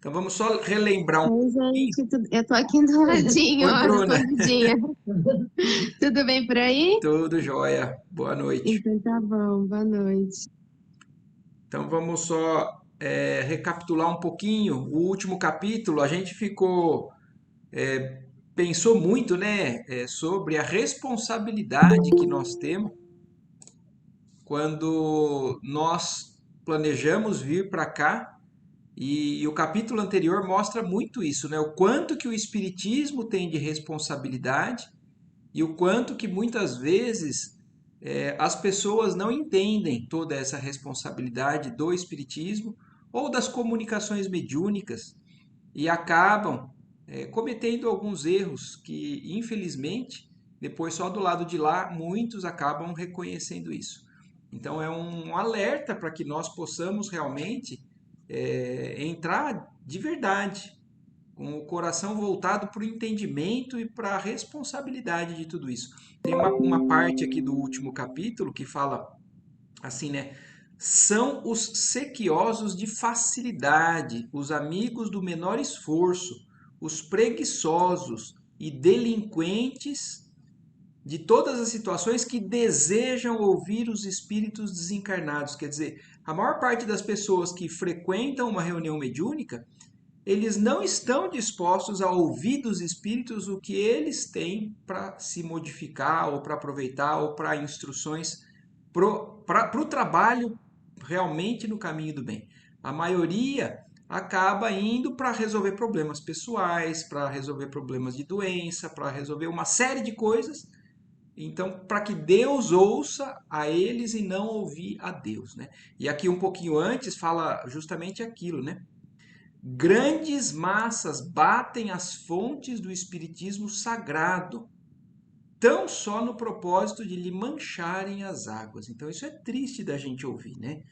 Então vamos só relembrar um Oi, pouquinho. gente, eu tô aqui do ladinho, Oi, ó, Bruna. escondidinha. Tudo bem por aí? Tudo jóia. Boa noite. Então tá bom, boa noite. Então vamos só recapitular um pouquinho. O último capítulo, a gente pensou muito, né, sobre a responsabilidade que nós temos quando nós planejamos vir para cá. E o capítulo anterior mostra muito isso, né? O quanto que o espiritismo tem de responsabilidade e o quanto que muitas vezes as pessoas não entendem toda essa responsabilidade do espiritismo ou das comunicações mediúnicas e acabam cometendo alguns erros que, infelizmente, depois só do lado de lá, muitos acabam reconhecendo isso. Então, é um alerta para que nós possamos realmente entrar de verdade, com o coração voltado para o entendimento e para a responsabilidade de tudo isso. Tem uma parte aqui do último capítulo que fala assim, né? São os sequiosos de facilidade, os amigos do menor esforço, os preguiçosos e delinquentes de todas as situações que desejam ouvir os espíritos desencarnados. Quer dizer, a maior parte das pessoas que frequentam uma reunião mediúnica, eles não estão dispostos a ouvir dos espíritos o que eles têm para se modificar ou para aproveitar ou para instruções para o trabalho realmente no caminho do bem. A maioria acaba indo para resolver problemas pessoais, para resolver problemas de doença, para resolver uma série de coisas. Então, para que Deus ouça a eles e não ouvir a Deus, né? E aqui um pouquinho antes fala justamente aquilo, né? Grandes massas batem as fontes do espiritismo sagrado, tão só no propósito de lhe mancharem as águas. Então isso é triste da gente ouvir, né?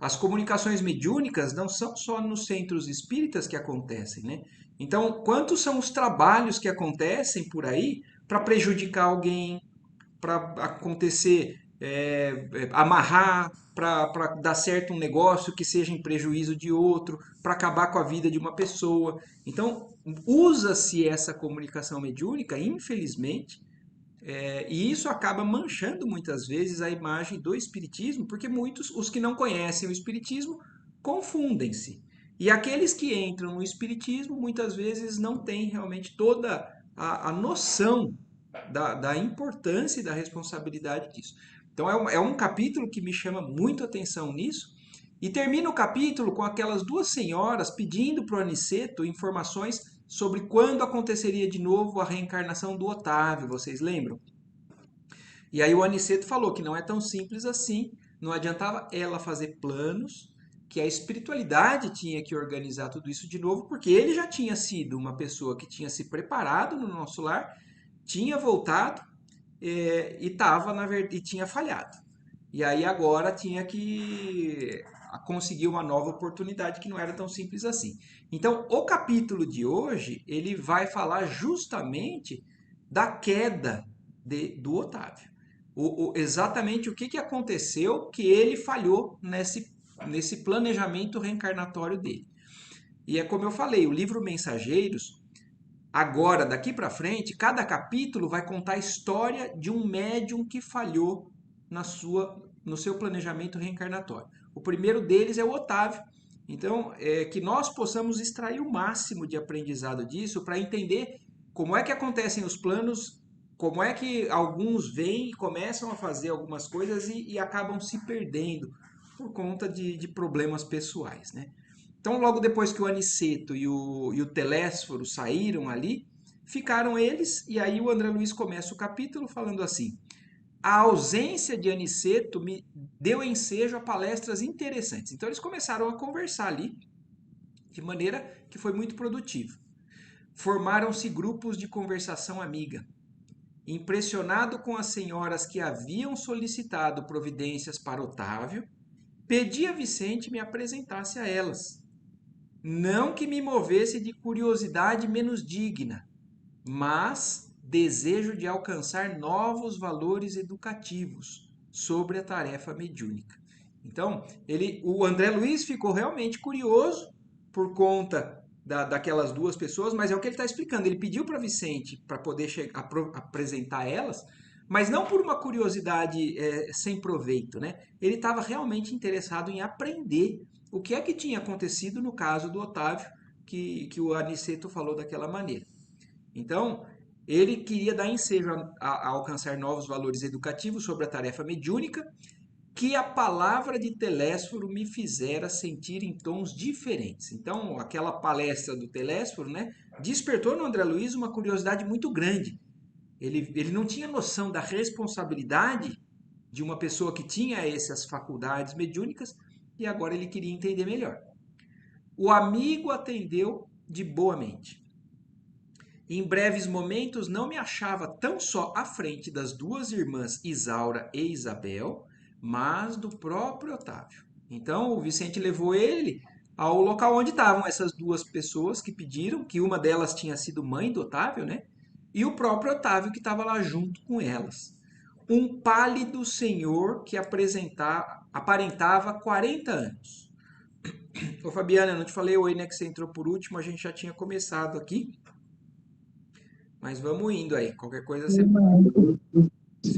As comunicações mediúnicas não são só nos centros espíritas que acontecem, né? Então, quantos são os trabalhos que acontecem por aí para prejudicar alguém, para acontecer, amarrar, para dar certo um negócio que seja em prejuízo de outro, para acabar com a vida de uma pessoa. Então, usa-se essa comunicação mediúnica, infelizmente, e isso acaba manchando muitas vezes a imagem do espiritismo, porque muitos, os que não conhecem o espiritismo, confundem-se. E aqueles que entram no espiritismo muitas vezes não têm realmente toda a noção da importância e da responsabilidade disso. Então é um capítulo que me chama muito atenção nisso. E termina o capítulo com aquelas duas senhoras pedindo para o Aniceto informações sobre quando aconteceria de novo a reencarnação do Otávio, vocês lembram? E aí o Aniceto falou que não é tão simples assim, não adiantava ela fazer planos, que a espiritualidade tinha que organizar tudo isso de novo, porque ele já tinha sido uma pessoa que tinha se preparado no nosso lar, tinha voltado e tava e tinha falhado. E aí agora tinha que conseguir uma nova oportunidade que não era tão simples assim. Então, o capítulo de hoje, ele vai falar justamente da queda do Otávio. Exatamente o que aconteceu que ele falhou nesse planejamento reencarnatório dele. E é como eu falei, o livro Mensageiros, agora, daqui para frente, cada capítulo vai contar a história de um médium que falhou no seu planejamento reencarnatório. O primeiro deles é o Otávio. Então, que nós possamos extrair o máximo de aprendizado disso para entender como é que acontecem os planos, como é que alguns vêm e começam a fazer algumas coisas e acabam se perdendo por conta de problemas pessoais, né? Então, logo depois que o Aniceto e o Telésforo saíram ali, ficaram eles, e aí o André Luiz começa o capítulo falando assim: a ausência de Aniceto me deu ensejo a palestras interessantes. Então, eles começaram a conversar ali, de maneira que foi muito produtivo. Formaram-se grupos de conversação amiga. Impressionado com as senhoras que haviam solicitado providências para Otávio, pedi a Vicente me apresentasse a elas. Não que me movesse de curiosidade menos digna, mas desejo de alcançar novos valores educativos sobre a tarefa mediúnica. Então, o André Luiz ficou realmente curioso por conta daquelas duas pessoas, mas é o que ele está explicando. Ele pediu para Vicente para poder apresentar elas, mas não por uma curiosidade sem proveito, né? Ele estava realmente interessado em aprender o que é que tinha acontecido no caso do Otávio, que o Aniceto falou daquela maneira. Então, ele queria dar ensejo a alcançar novos valores educativos sobre a tarefa mediúnica, que a palavra de Telésforo me fizera sentir em tons diferentes. Então, aquela palestra do Telésforo, né, despertou no André Luiz uma curiosidade muito grande. Ele não tinha noção da responsabilidade de uma pessoa que tinha essas faculdades mediúnicas e agora ele queria entender melhor. O amigo atendeu de boa mente. Em breves momentos não me achava tão só à frente das duas irmãs Isaura e Isabel, mas do próprio Otávio. Então o Vicente levou ele ao local onde estavam essas duas pessoas que pediram, que uma delas tinha sido mãe do Otávio, né? E o próprio Otávio que estava lá junto com elas. Um pálido senhor que aparentava 40 anos. Ô Fabiana, eu não te falei oi, né? Que você entrou por último, a gente já tinha começado aqui. Mas vamos indo aí. Qualquer coisa você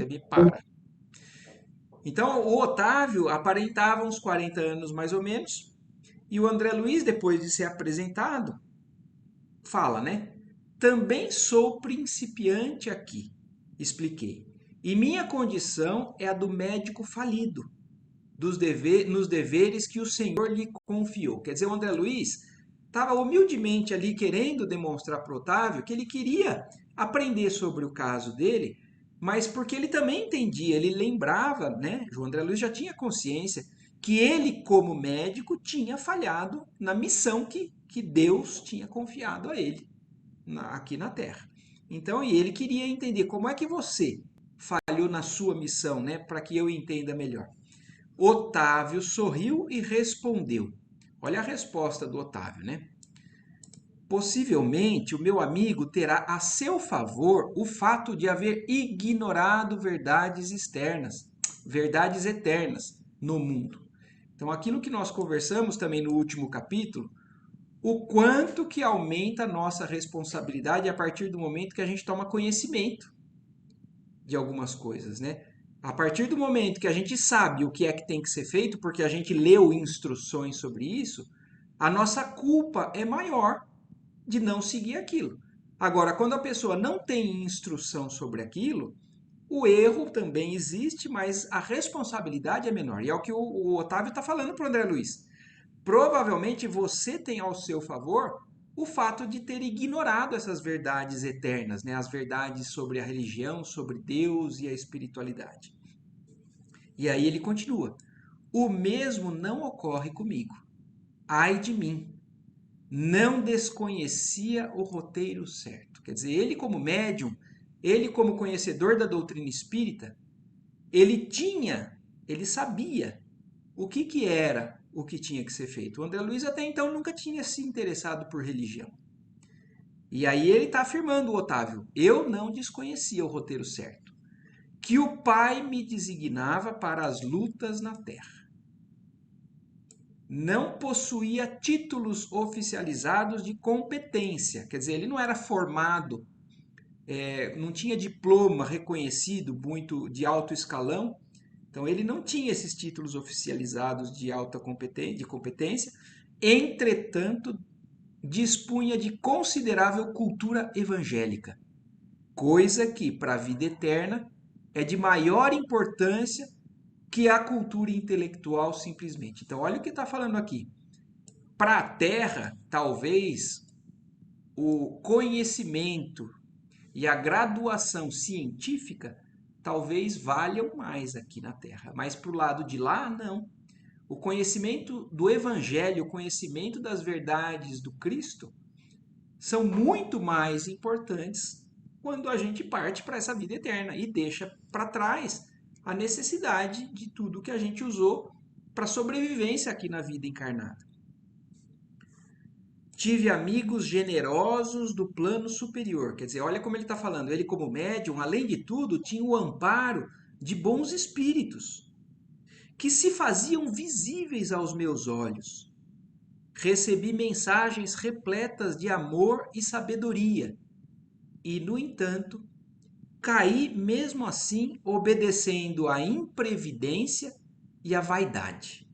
me para. Então, o Otávio aparentava uns 40 anos mais ou menos. E o André Luiz, depois de ser apresentado, fala, né? Também sou principiante aqui, expliquei. E minha condição é a do médico falido, nos deveres que o Senhor lhe confiou. Quer dizer, o André Luiz estava humildemente ali querendo demonstrar para o Otávio que ele queria aprender sobre o caso dele, mas porque ele também entendia, ele lembrava, né? João André Luiz já tinha consciência que ele, como médico, tinha falhado na missão que Deus tinha confiado a ele aqui na Terra. Então, e ele queria entender como é que você falhou na sua missão, né? Para que eu entenda melhor. Otávio sorriu e respondeu. Olha a resposta do Otávio, né? Possivelmente o meu amigo terá a seu favor o fato de haver ignorado verdades externas, verdades eternas no mundo. Então, aquilo que nós conversamos também no último capítulo, o quanto que aumenta a nossa responsabilidade a partir do momento que a gente toma conhecimento de algumas coisas, né? A partir do momento que a gente sabe o que é que tem que ser feito, porque a gente leu instruções sobre isso, a nossa culpa é maior de não seguir aquilo. Agora, quando a pessoa não tem instrução sobre aquilo, o erro também existe, mas a responsabilidade é menor. E é o que o Otávio está falando para o André Luiz. Provavelmente você tem ao seu favor o fato de ter ignorado essas verdades eternas, né? As verdades sobre a religião, sobre Deus e a espiritualidade. E aí ele continua: o mesmo não ocorre comigo. Ai de mim, não desconhecia o roteiro certo. Quer dizer, ele como médium, ele como conhecedor da doutrina espírita, ele sabia o que era o que tinha que ser feito. O André Luiz até então nunca tinha se interessado por religião. E aí ele está afirmando, o Otávio, eu não desconhecia o roteiro certo, que o Pai me designava para as lutas na terra. Não possuía títulos oficializados de competência, quer dizer, ele não era formado, não tinha diploma reconhecido muito de alto escalão, então ele não tinha esses títulos oficializados de alta competência, entretanto, dispunha de considerável cultura evangélica, coisa que, para a vida eterna, é de maior importância que a cultura intelectual simplesmente. Então, olha o que está falando aqui. Para a Terra, talvez o conhecimento e a graduação científica talvez valham mais aqui na Terra, mas para o lado de lá, não. O conhecimento do Evangelho, o conhecimento das verdades do Cristo são muito mais importantes quando a gente parte para essa vida eterna e deixa para trás a necessidade de tudo que a gente usou para sobrevivência aqui na vida encarnada. Tive amigos generosos do plano superior. Quer dizer, olha como ele está falando. Ele, como médium, além de tudo, tinha o amparo de bons espíritos que se faziam visíveis aos meus olhos. recebi mensagens repletas de amor e sabedoria. E, no entanto, caí mesmo assim obedecendo à imprevidência e à vaidade.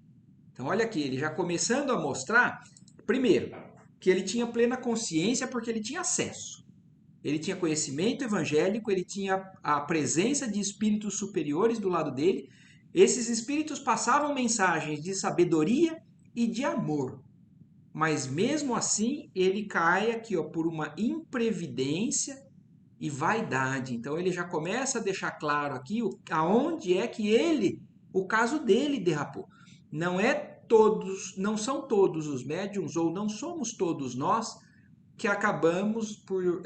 Então, olha aqui, ele já começando a mostrar, primeiro, que ele tinha plena consciência porque ele tinha acesso. Ele tinha conhecimento evangélico, ele tinha a presença de espíritos superiores do lado dele. Esses espíritos passavam mensagens de sabedoria e de amor. Mas mesmo assim, ele cai aqui, ó, por uma imprevidência e vaidade. Então ele já começa a deixar claro aqui aonde é que o caso dele derrapou. Não são todos os médiums, ou não somos todos nós que acabamos por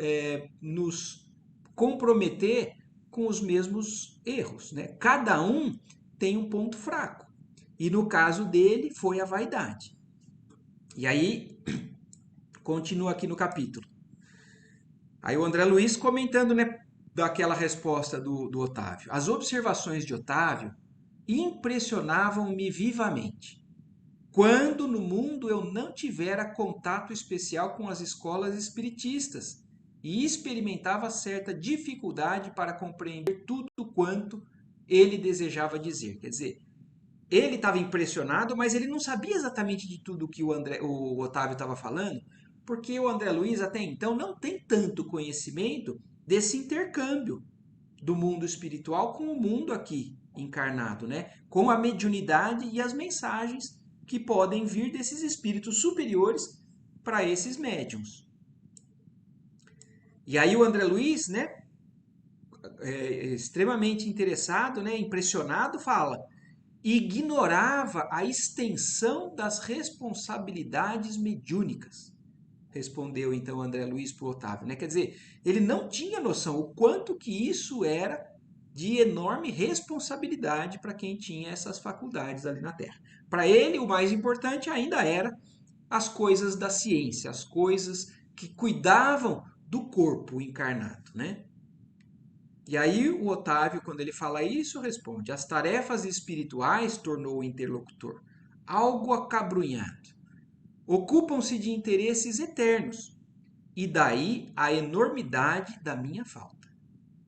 nos comprometer com os mesmos erros, né? Cada um tem um ponto fraco. E no caso dele foi a vaidade. E aí, continua aqui no capítulo. Aí o André Luiz comentando, né, daquela resposta do Otávio. As observações de Otávio impressionavam-me vivamente. Quando no mundo eu não tivera contato especial com as escolas espiritistas e experimentava certa dificuldade para compreender tudo quanto ele desejava dizer. Quer dizer, ele estava impressionado, mas ele não sabia exatamente de tudo que o Otávio estava falando, porque o André Luiz até então não tem tanto conhecimento desse intercâmbio do mundo espiritual com o mundo aqui encarnado, né? Com a mediunidade e as mensagens que podem vir desses espíritos superiores para esses médiums. E aí o André Luiz, né, extremamente interessado, né, impressionado, fala: ignorava a extensão das responsabilidades mediúnicas. Respondeu então André Luiz para o Otávio, né? Quer dizer, ele não tinha noção o quanto que isso era de enorme responsabilidade para quem tinha essas faculdades ali na Terra. Para ele, o mais importante ainda era as coisas da ciência, as coisas que cuidavam do corpo encarnado, né? E aí o Otávio, quando ele fala isso, responde: as tarefas espirituais, tornou o interlocutor, algo acabrunhado. Ocupam-se de interesses eternos, e daí a enormidade da minha falta.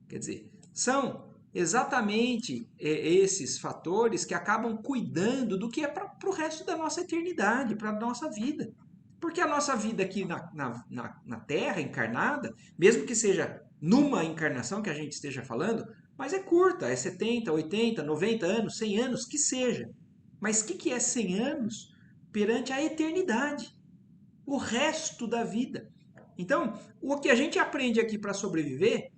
Quer dizer, são exatamente esses fatores que acabam cuidando do que é para o resto da nossa eternidade, para a nossa vida. Porque a nossa vida aqui na Terra, encarnada, mesmo que seja numa encarnação que a gente esteja falando, mas é curta, é 70, 80, 90 anos, 100 anos, que seja. Mas o que é 100 anos perante a eternidade? O resto da vida. Então, o que a gente aprende aqui para sobreviver,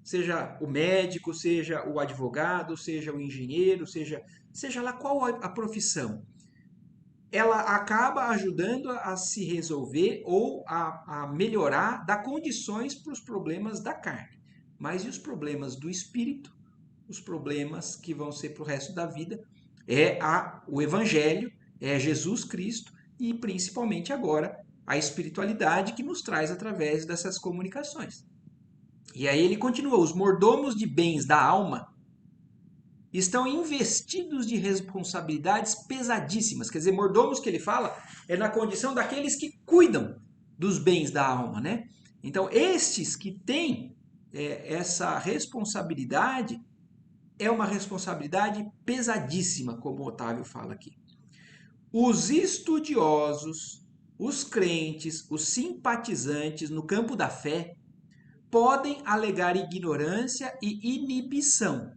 seja o médico, seja o advogado, seja o engenheiro, seja lá qual a profissão, ela acaba ajudando a se resolver ou a melhorar, dar condições para os problemas da carne. Mas e os problemas do espírito? Os problemas que vão ser para o resto da vida o Evangelho, é Jesus Cristo e principalmente agora a espiritualidade que nos traz através dessas comunicações. E aí ele continua: os mordomos de bens da alma estão investidos de responsabilidades pesadíssimas. Quer dizer, mordomos que ele fala é na condição daqueles que cuidam dos bens da alma, né? Então, estes que têm essa responsabilidade é uma responsabilidade pesadíssima, como o Otávio fala aqui. Os estudiosos, os crentes, os simpatizantes no campo da fé podem alegar ignorância e inibição.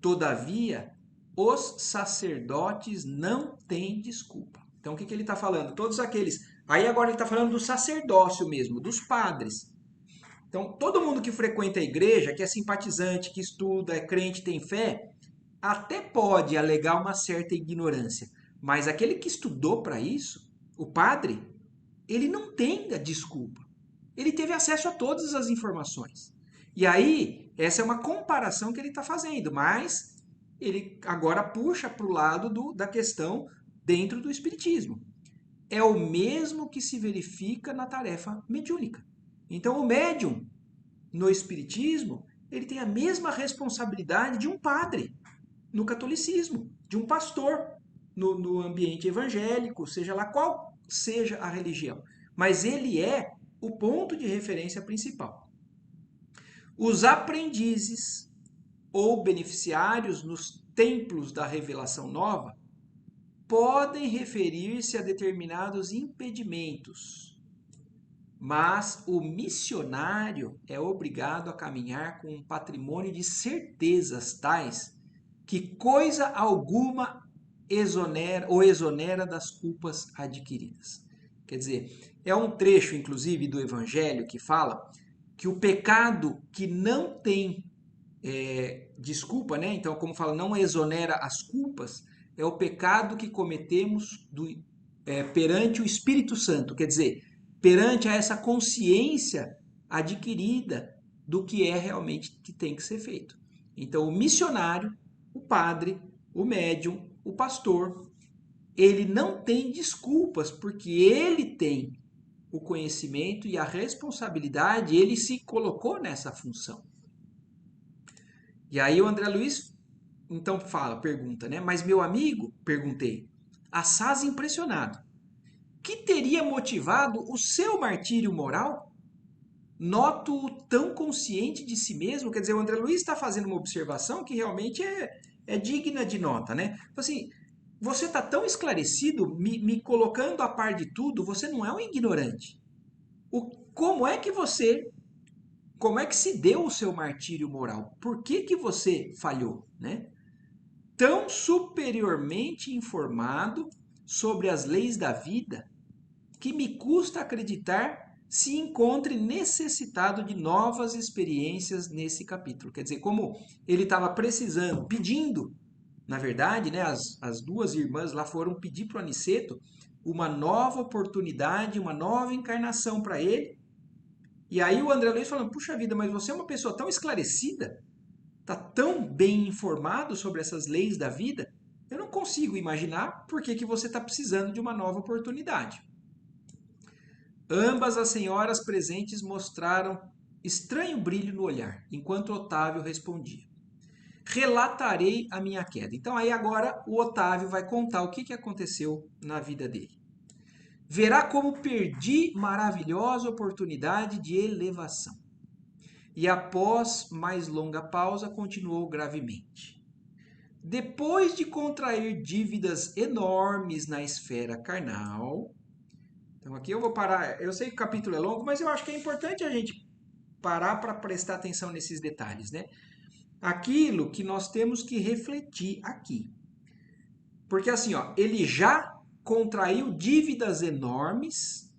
Todavia, os sacerdotes não têm desculpa. Então, o que ele está falando? Todos aqueles. Aí agora ele está falando do sacerdócio mesmo, dos padres. Então, todo mundo que frequenta a igreja, que é simpatizante, que estuda, é crente, tem fé, até pode alegar uma certa ignorância. Mas aquele que estudou para isso, o padre, ele não tem a desculpa. Ele teve acesso a todas as informações. E aí, essa é uma comparação que ele está fazendo, mas ele agora puxa para o lado da questão dentro do espiritismo. É o mesmo que se verifica na tarefa mediúnica. Então, o médium, no espiritismo, ele tem a mesma responsabilidade de um padre no catolicismo, de um pastor no ambiente evangélico, seja lá qual seja a religião, mas ele é o ponto de referência principal. Os aprendizes ou beneficiários nos templos da revelação nova podem referir-se a determinados impedimentos, mas o missionário é obrigado a caminhar com um patrimônio de certezas tais que coisa alguma exonera das culpas adquiridas. Quer dizer, é um trecho, inclusive, do Evangelho que fala que o pecado que não tem desculpa, né? Então, como fala, não exonera as culpas, é o pecado que cometemos perante o Espírito Santo. Quer dizer, perante a essa consciência adquirida do que é realmente que tem que ser feito. Então, o missionário, o padre, o médium, o pastor, ele não tem desculpas, porque ele tem o conhecimento e a responsabilidade, ele se colocou nessa função. E aí o André Luiz, então pergunta, né? Mas meu amigo, perguntei, assaz impressionado, que teria motivado o seu martírio moral? Noto-o tão consciente de si mesmo, quer dizer, o André Luiz está fazendo uma observação que realmente é digna de nota, né? Assim, você está tão esclarecido, me colocando a par de tudo, você não é um ignorante. Como é que se deu o seu martírio moral? Por que você falhou, né? Tão superiormente informado sobre as leis da vida que me custa acreditar se encontre necessitado de novas experiências nesse capítulo. Quer dizer, como ele estava precisando, pedindo, na verdade, né, as duas irmãs lá foram pedir para o Aniceto uma nova oportunidade, uma nova encarnação para ele. E aí o André Luiz falando, puxa vida, mas você é uma pessoa tão esclarecida, está tão bem informado sobre essas leis da vida, eu não consigo imaginar por que você está precisando de uma nova oportunidade. Ambas as senhoras presentes mostraram estranho brilho no olhar, enquanto Otávio respondia. Relatarei a minha queda. Então aí agora o Otávio vai contar o que aconteceu na vida dele. Verá como perdi maravilhosa oportunidade de elevação. E após mais longa pausa, continuou gravemente. Depois de contrair dívidas enormes na esfera carnal, então aqui eu vou parar, eu sei que o capítulo é longo, mas eu acho que é importante a gente parar para prestar atenção nesses detalhes, né? Aquilo que nós temos que refletir aqui. Porque assim, ó, ele já contraiu dívidas enormes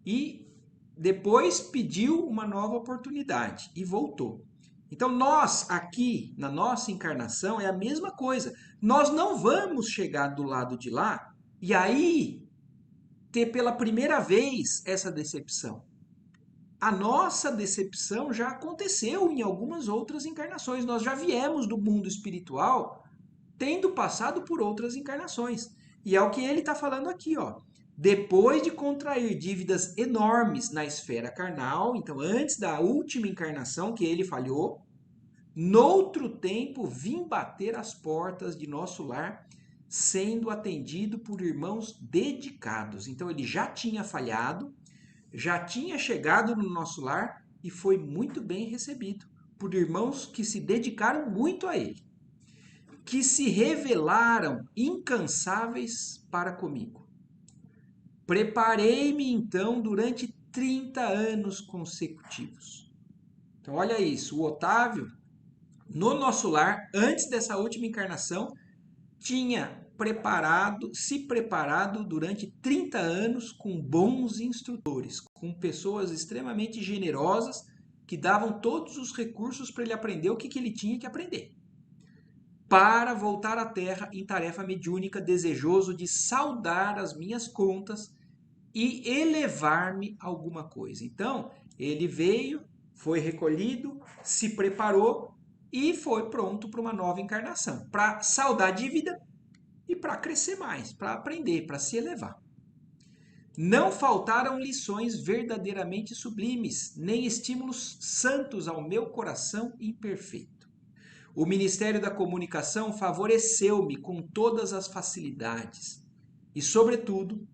e depois pediu uma nova oportunidade e voltou. Então nós aqui, na nossa encarnação, é a mesma coisa. Nós não vamos chegar do lado de lá e aí ter pela primeira vez essa decepção. A nossa decepção já aconteceu em algumas outras encarnações. Nós já viemos do mundo espiritual tendo passado por outras encarnações. E é o que ele está falando aqui, ó. Depois de contrair dívidas enormes na esfera carnal, então antes da última encarnação que ele falhou, noutro tempo vim bater as portas de nosso lar, sendo atendido por irmãos dedicados. Então ele já tinha falhado, já tinha chegado no nosso lar e foi muito bem recebido por irmãos que se dedicaram muito a ele, que se revelaram incansáveis para comigo. Preparei-me então durante 30 anos consecutivos. Então olha isso, o Otávio, no nosso lar, antes dessa última encarnação, tinha se preparado durante 30 anos com bons instrutores, com pessoas extremamente generosas que davam todos os recursos para ele aprender o que ele tinha que aprender. Para voltar à Terra em tarefa mediúnica, desejoso de saldar as minhas contas e elevar-me a alguma coisa. Então, ele veio, foi recolhido, se preparou e foi pronto para uma nova encarnação, para saldar a dívida e para crescer mais, para aprender, para se elevar. Não faltaram lições verdadeiramente sublimes, nem estímulos santos ao meu coração imperfeito. O Ministério da Comunicação favoreceu-me com todas as facilidades e, sobretudo,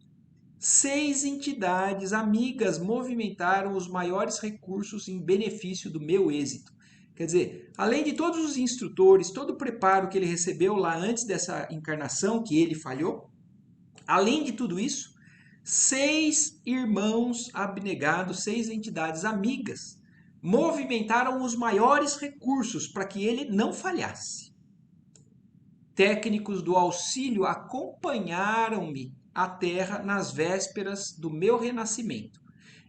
6 entidades amigas movimentaram os maiores recursos em benefício do meu êxito. Quer dizer, além de todos os instrutores, todo o preparo que ele recebeu lá antes dessa encarnação, que ele falhou, além de tudo isso, 6 irmãos abnegados, 6 entidades amigas, movimentaram os maiores recursos para que ele não falhasse. Técnicos do auxílio acompanharam-me à terra nas vésperas do meu renascimento,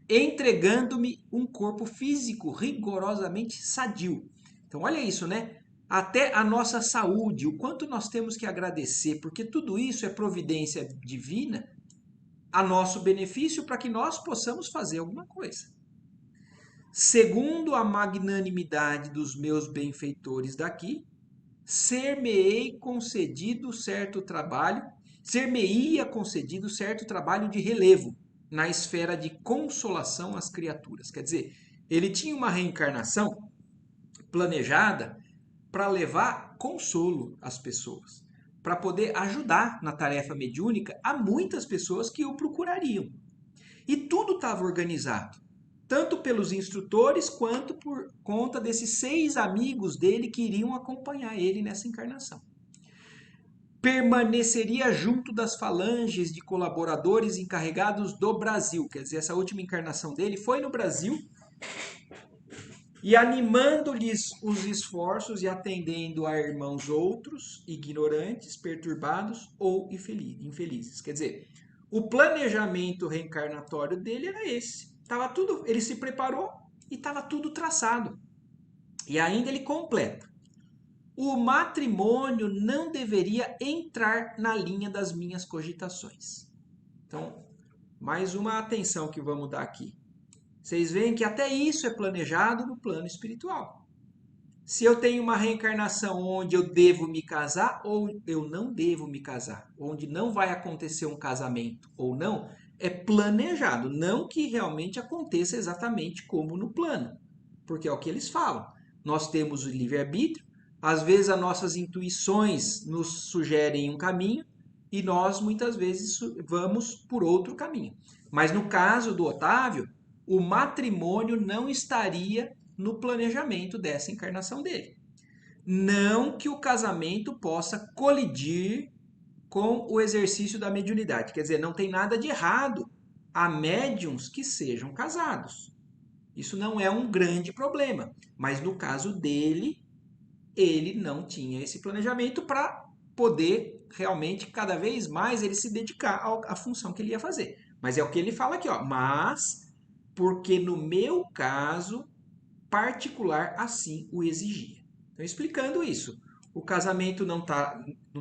entregando-me um corpo físico rigorosamente sadio. Então, olha isso, né? Até a nossa saúde, o quanto nós temos que agradecer, porque tudo isso é providência divina a nosso benefício para que nós possamos fazer alguma coisa. Segundo a magnanimidade dos meus benfeitores daqui, ser-me-ia concedido certo trabalho de relevo na esfera de consolação às criaturas. Quer dizer, ele tinha uma reencarnação planejada para levar consolo às pessoas, para poder ajudar na tarefa mediúnica a muitas pessoas que o procurariam. E tudo estava organizado, tanto pelos instrutores quanto por conta desses 6 amigos dele que iriam acompanhar ele nessa encarnação. Permaneceria junto das falanges de colaboradores encarregados do Brasil. Quer dizer, essa última encarnação dele foi no Brasil, e animando-lhes os esforços e atendendo a irmãos outros, ignorantes, perturbados ou infelizes. Quer dizer, o planejamento reencarnatório dele era esse. Tava tudo, ele se preparou e estava tudo traçado. E ainda ele completa: o matrimônio não deveria entrar na linha das minhas cogitações. Então, mais uma atenção que vamos dar aqui. Vocês veem que até isso é planejado no plano espiritual. Se eu tenho uma reencarnação onde eu devo me casar ou eu não devo me casar, onde não vai acontecer um casamento ou não, é planejado, não que realmente aconteça exatamente como no plano, porque é o que eles falam. Nós temos o livre-arbítrio, às vezes as nossas intuições nos sugerem um caminho e nós muitas vezes vamos por outro caminho. Mas no caso do Otávio, o matrimônio não estaria no planejamento dessa encarnação dele. Não que o casamento possa colidir com o exercício da mediunidade. Quer dizer, não tem nada de errado a médiums que sejam casados. Isso não é um grande problema. Mas no caso dele, ele não tinha esse planejamento para poder realmente, cada vez mais, ele se dedicar à função que ele ia fazer. Mas é o que ele fala aqui, ó. Mas porque no meu caso particular assim o exigia. Então, explicando isso, o casamento não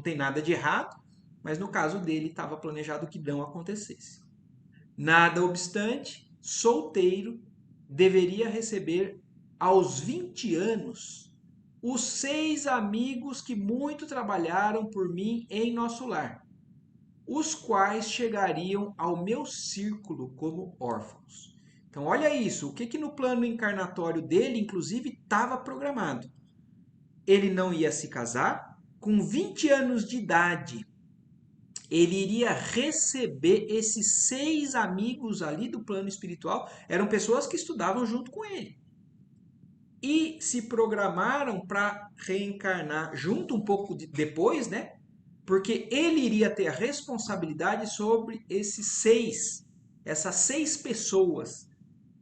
tem nada de errado, mas no caso dele estava planejado que não acontecesse. Nada obstante, solteiro, deveria receber aos 20 anos os 6 amigos que muito trabalharam por mim em nosso lar, os quais chegariam ao meu círculo como órfãos. Então, olha isso, o que no plano encarnatório dele, inclusive, estava programado. Ele não ia se casar, com 20 anos de idade, ele iria receber esses 6 amigos ali do plano espiritual, eram pessoas que estudavam junto com ele. E se programaram para reencarnar junto um pouco depois, né? Porque ele iria ter a responsabilidade sobre essas 6 pessoas,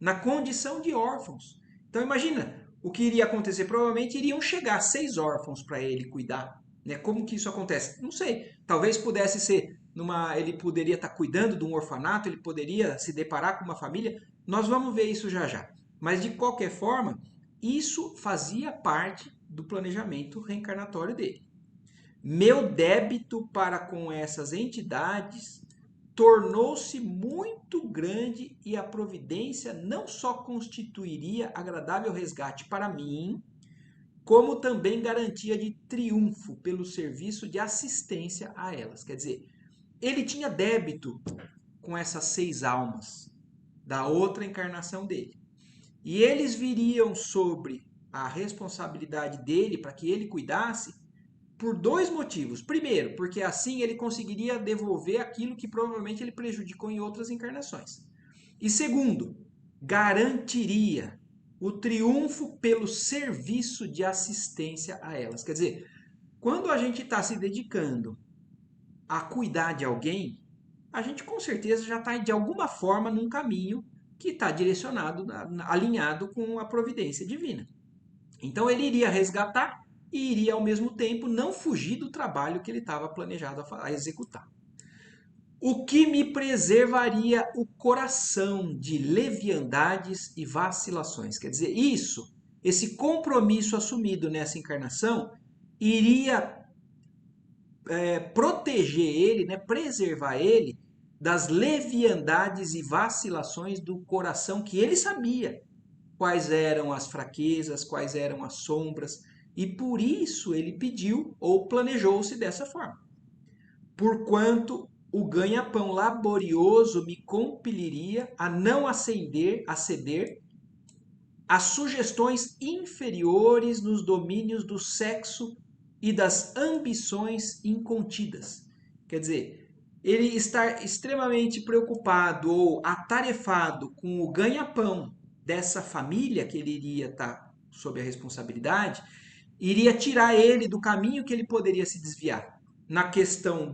na condição de órfãos. Então imagina, o que iria acontecer? Provavelmente iriam chegar 6 órfãos para ele cuidar. Né? Como que isso acontece? Não sei. Talvez pudesse ser ele poderia estar cuidando de um orfanato, ele poderia se deparar com uma família. Nós vamos ver isso já já. Mas de qualquer forma, isso fazia parte do planejamento reencarnatório dele. Meu débito para com essas entidades tornou-se muito grande e a providência não só constituiria agradável resgate para mim, como também garantia de triunfo pelo serviço de assistência a elas. Quer dizer, ele tinha débito com essas 6 almas da outra encarnação dele. E eles viriam sobre a responsabilidade dele para que ele cuidasse por dois motivos. Primeiro, porque assim ele conseguiria devolver aquilo que provavelmente ele prejudicou em outras encarnações. E segundo, garantiria o triunfo pelo serviço de assistência a elas. Quer dizer, quando a gente está se dedicando a cuidar de alguém, a gente com certeza já está de alguma forma num caminho que está direcionado, alinhado com a providência divina. Então ele iria resgatar e iria ao mesmo tempo não fugir do trabalho que ele estava planejado a executar. O que me preservaria o coração de leviandades e vacilações. Quer dizer, esse compromisso assumido nessa encarnação, iria proteger ele, né, preservar ele das leviandades e vacilações do coração, que ele sabia quais eram as fraquezas, quais eram as sombras, e por isso ele pediu ou planejou-se dessa forma. Porquanto o ganha-pão laborioso me compeliria a não ceder a sugestões inferiores nos domínios do sexo e das ambições incontidas. Quer dizer, ele estar extremamente preocupado ou atarefado com o ganha-pão dessa família que ele iria estar sob a responsabilidade, iria tirar ele do caminho que ele poderia se desviar na questão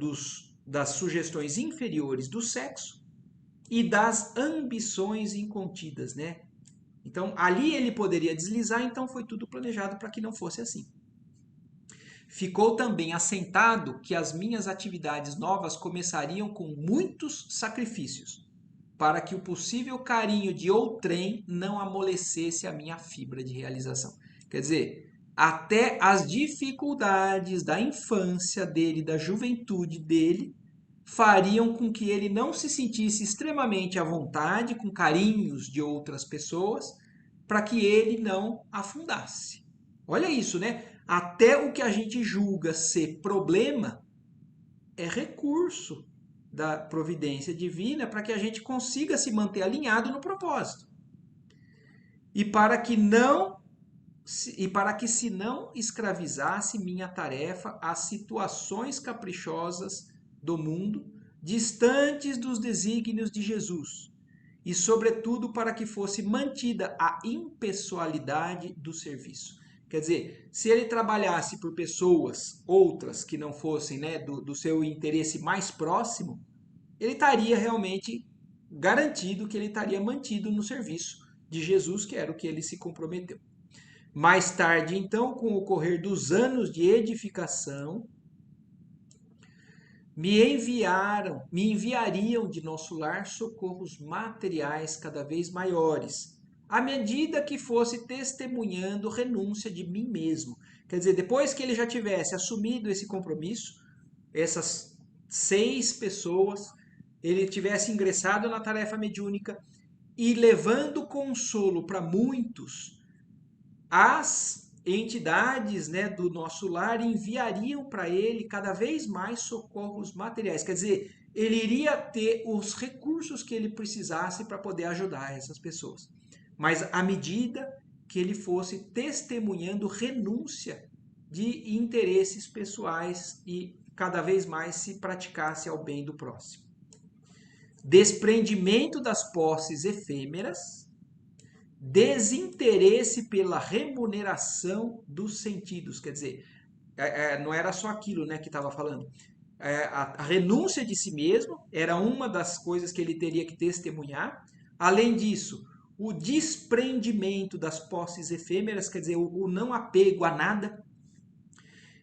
das sugestões inferiores do sexo e das ambições incontidas, né? Então, ali ele poderia deslizar, então foi tudo planejado para que não fosse assim. Ficou também assentado que as minhas atividades novas começariam com muitos sacrifícios, para que o possível carinho de outrem não amolecesse a minha fibra de realização. Quer dizer, até as dificuldades da infância dele, da juventude dele, fariam com que ele não se sentisse extremamente à vontade com carinhos de outras pessoas, para que ele não afundasse. Olha isso, né? Até o que a gente julga ser problema é recurso da providência divina para que a gente consiga se manter alinhado no propósito. E para que se não escravizasse minha tarefa às situações caprichosas do mundo, distantes dos desígnios de Jesus, e sobretudo para que fosse mantida a impessoalidade do serviço. Quer dizer, se ele trabalhasse por pessoas, outras que não fossem, né, do seu interesse mais próximo, ele estaria realmente garantido que ele estaria mantido no serviço de Jesus, que era o que ele se comprometeu. Mais tarde, então, com o correr dos anos de edificação, me enviariam de nosso lar socorros materiais cada vez maiores, à medida que fosse testemunhando renúncia de mim mesmo. Quer dizer, depois que ele já tivesse assumido esse compromisso, essas 6 pessoas, ele tivesse ingressado na tarefa mediúnica e levando consolo para muitos, as entidades, né, do nosso lar enviariam para ele cada vez mais socorros materiais. Quer dizer, ele iria ter os recursos que ele precisasse para poder ajudar essas pessoas. Mas à medida que ele fosse testemunhando renúncia de interesses pessoais e cada vez mais se praticasse ao bem do próximo. Desprendimento das posses efêmeras, desinteresse pela remuneração dos sentidos. Quer dizer, não era só aquilo, né, que estava falando. A renúncia de si mesmo era uma das coisas que ele teria que testemunhar. Além disso, o desprendimento das posses efêmeras, quer dizer, o não apego a nada,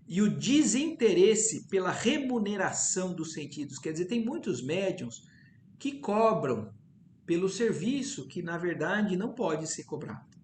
e o desinteresse pela remuneração dos sentidos. Quer dizer, tem muitos médiuns que cobram pelo serviço que, na verdade, não pode ser cobrado.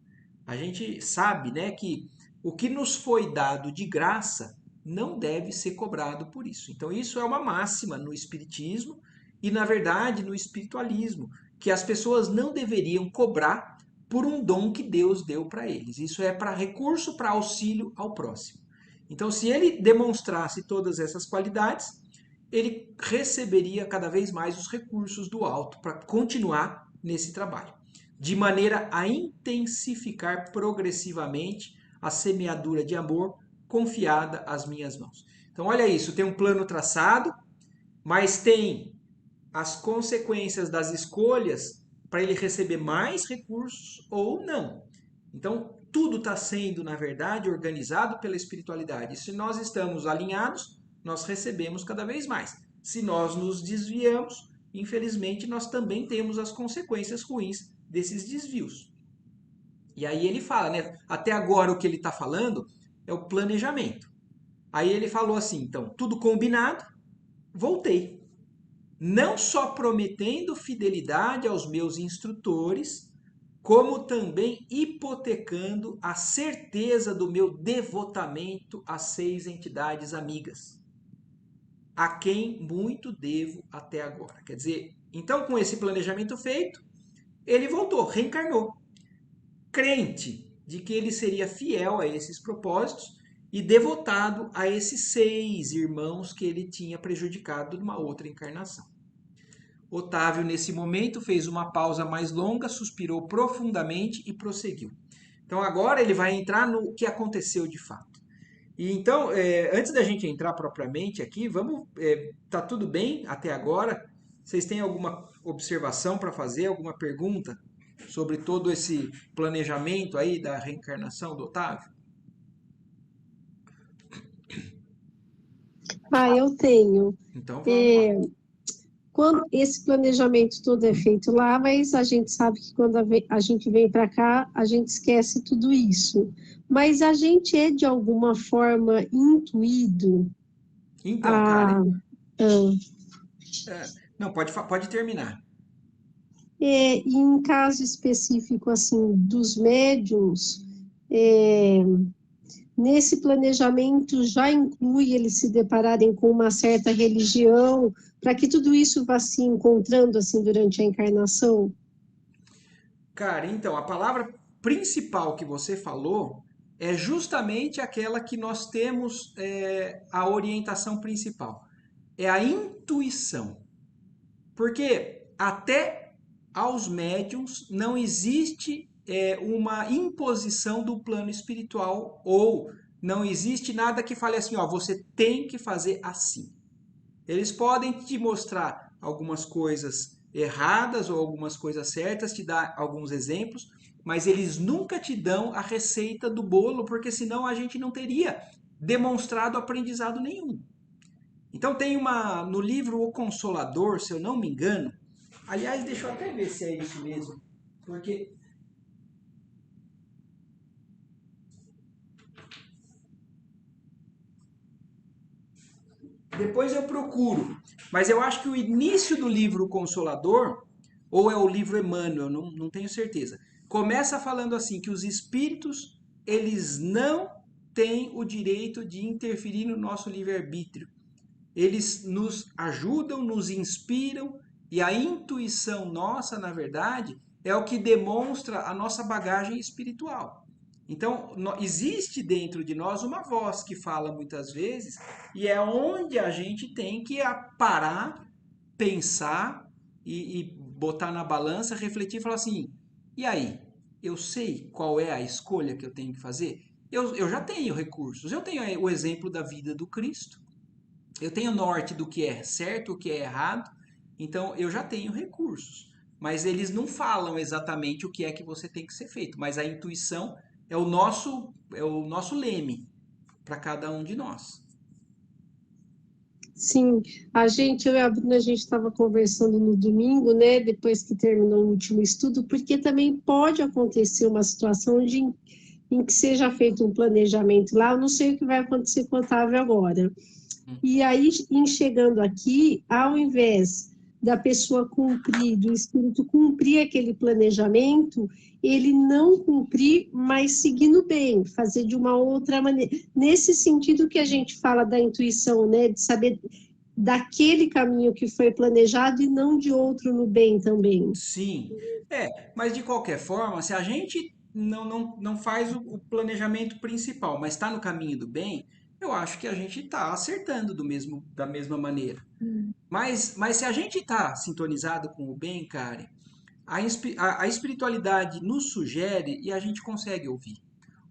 A gente sabe, né, que o que nos foi dado de graça não deve ser cobrado por isso. Então, isso é uma máxima no espiritismo e, na verdade, no espiritualismo, que as pessoas não deveriam cobrar por um dom que Deus deu para eles. Isso é para recurso, para auxílio ao próximo. Então, se ele demonstrasse todas essas qualidades, ele receberia cada vez mais os recursos do alto para continuar nesse trabalho, de maneira a intensificar progressivamente a semeadura de amor confiada às minhas mãos. Então, olha isso, tem um plano traçado, mas tem as consequências das escolhas para ele receber mais recursos ou não. Então, tudo está sendo, na verdade, organizado pela espiritualidade. E se nós estamos alinhados, nós recebemos cada vez mais. Se nós nos desviamos, infelizmente, nós também temos as consequências ruins desses desvios. E aí ele fala, né? Até agora o que ele está falando é o planejamento. Aí ele falou assim, então, tudo combinado, voltei. Não só prometendo fidelidade aos meus instrutores, como também hipotecando a certeza do meu devotamento às 6 entidades amigas, a quem muito devo até agora. Quer dizer, então com esse planejamento feito, ele voltou, reencarnou, crente de que ele seria fiel a esses propósitos e devotado a esses 6 irmãos que ele tinha prejudicado numa outra encarnação. Otávio, nesse momento, fez uma pausa mais longa, suspirou profundamente e prosseguiu. Então, agora ele vai entrar no que aconteceu de fato. E então, antes da gente entrar propriamente aqui, vamos. Tá tudo bem até agora? Vocês têm alguma observação para fazer, alguma pergunta sobre todo esse planejamento aí da reencarnação do Otávio? Eu tenho. Então, vamos lá. É, quando esse planejamento todo é feito lá, mas a gente sabe que quando a gente vem para cá, a gente esquece tudo isso. Mas a gente é, de alguma forma, intuído Então, a, Karen, a não, pode terminar. em caso específico, assim, dos médiums, é, nesse planejamento já inclui eles se depararem com uma certa religião, para que tudo isso vá se encontrando, assim, durante a encarnação? Cara, então, a palavra principal que você falou é justamente aquela que nós temos a orientação principal. É a intuição. Porque até aos médiums não existe uma imposição do plano espiritual ou não existe nada que fale assim, ó, você tem que fazer assim. Eles podem te mostrar algumas coisas erradas ou algumas coisas certas, te dar alguns exemplos, mas eles nunca te dão a receita do bolo, porque senão a gente não teria demonstrado aprendizado nenhum. Então tem uma no livro O Consolador, se eu não me engano. Aliás, deixa eu até ver se é isso mesmo, porque depois eu procuro. Mas eu acho que o início do livro Consolador, ou é o livro Emmanuel, não tenho certeza, começa falando assim, que os espíritos, eles não têm o direito de interferir no nosso livre-arbítrio. Eles nos ajudam, nos inspiram, e a intuição nossa, na verdade, é o que demonstra a nossa bagagem espiritual. Então, existe dentro de nós uma voz que fala muitas vezes, e é onde a gente tem que parar, pensar e botar na balança, refletir e falar assim: e aí? Eu sei qual é a escolha que eu tenho que fazer? Eu já tenho recursos, eu tenho o exemplo da vida do Cristo, eu tenho norte do que é certo, o que é errado, então eu já tenho recursos. Mas eles não falam exatamente o que é que você tem que ser feito, mas a intuição é o nosso leme para cada um de nós. Sim, eu e a Bruna, a gente estava conversando no domingo, né, depois que terminou o último estudo, porque também pode acontecer uma situação em que seja feito um planejamento lá, eu não sei o que vai acontecer com o Otávio agora. E aí, em chegando aqui, ao invés da pessoa cumprir, do espírito cumprir aquele planejamento, ele não cumprir, mas seguindo bem, fazer de uma outra maneira. Nesse sentido que a gente fala da intuição, né, de saber daquele caminho que foi planejado e não de outro no bem também. Sim, mas de qualquer forma, se a gente não faz o planejamento principal, mas está no caminho do bem, eu acho que a gente está acertando da mesma maneira. Mas se a gente está sintonizado com o bem, Karen, a espiritualidade nos sugere e a gente consegue ouvir.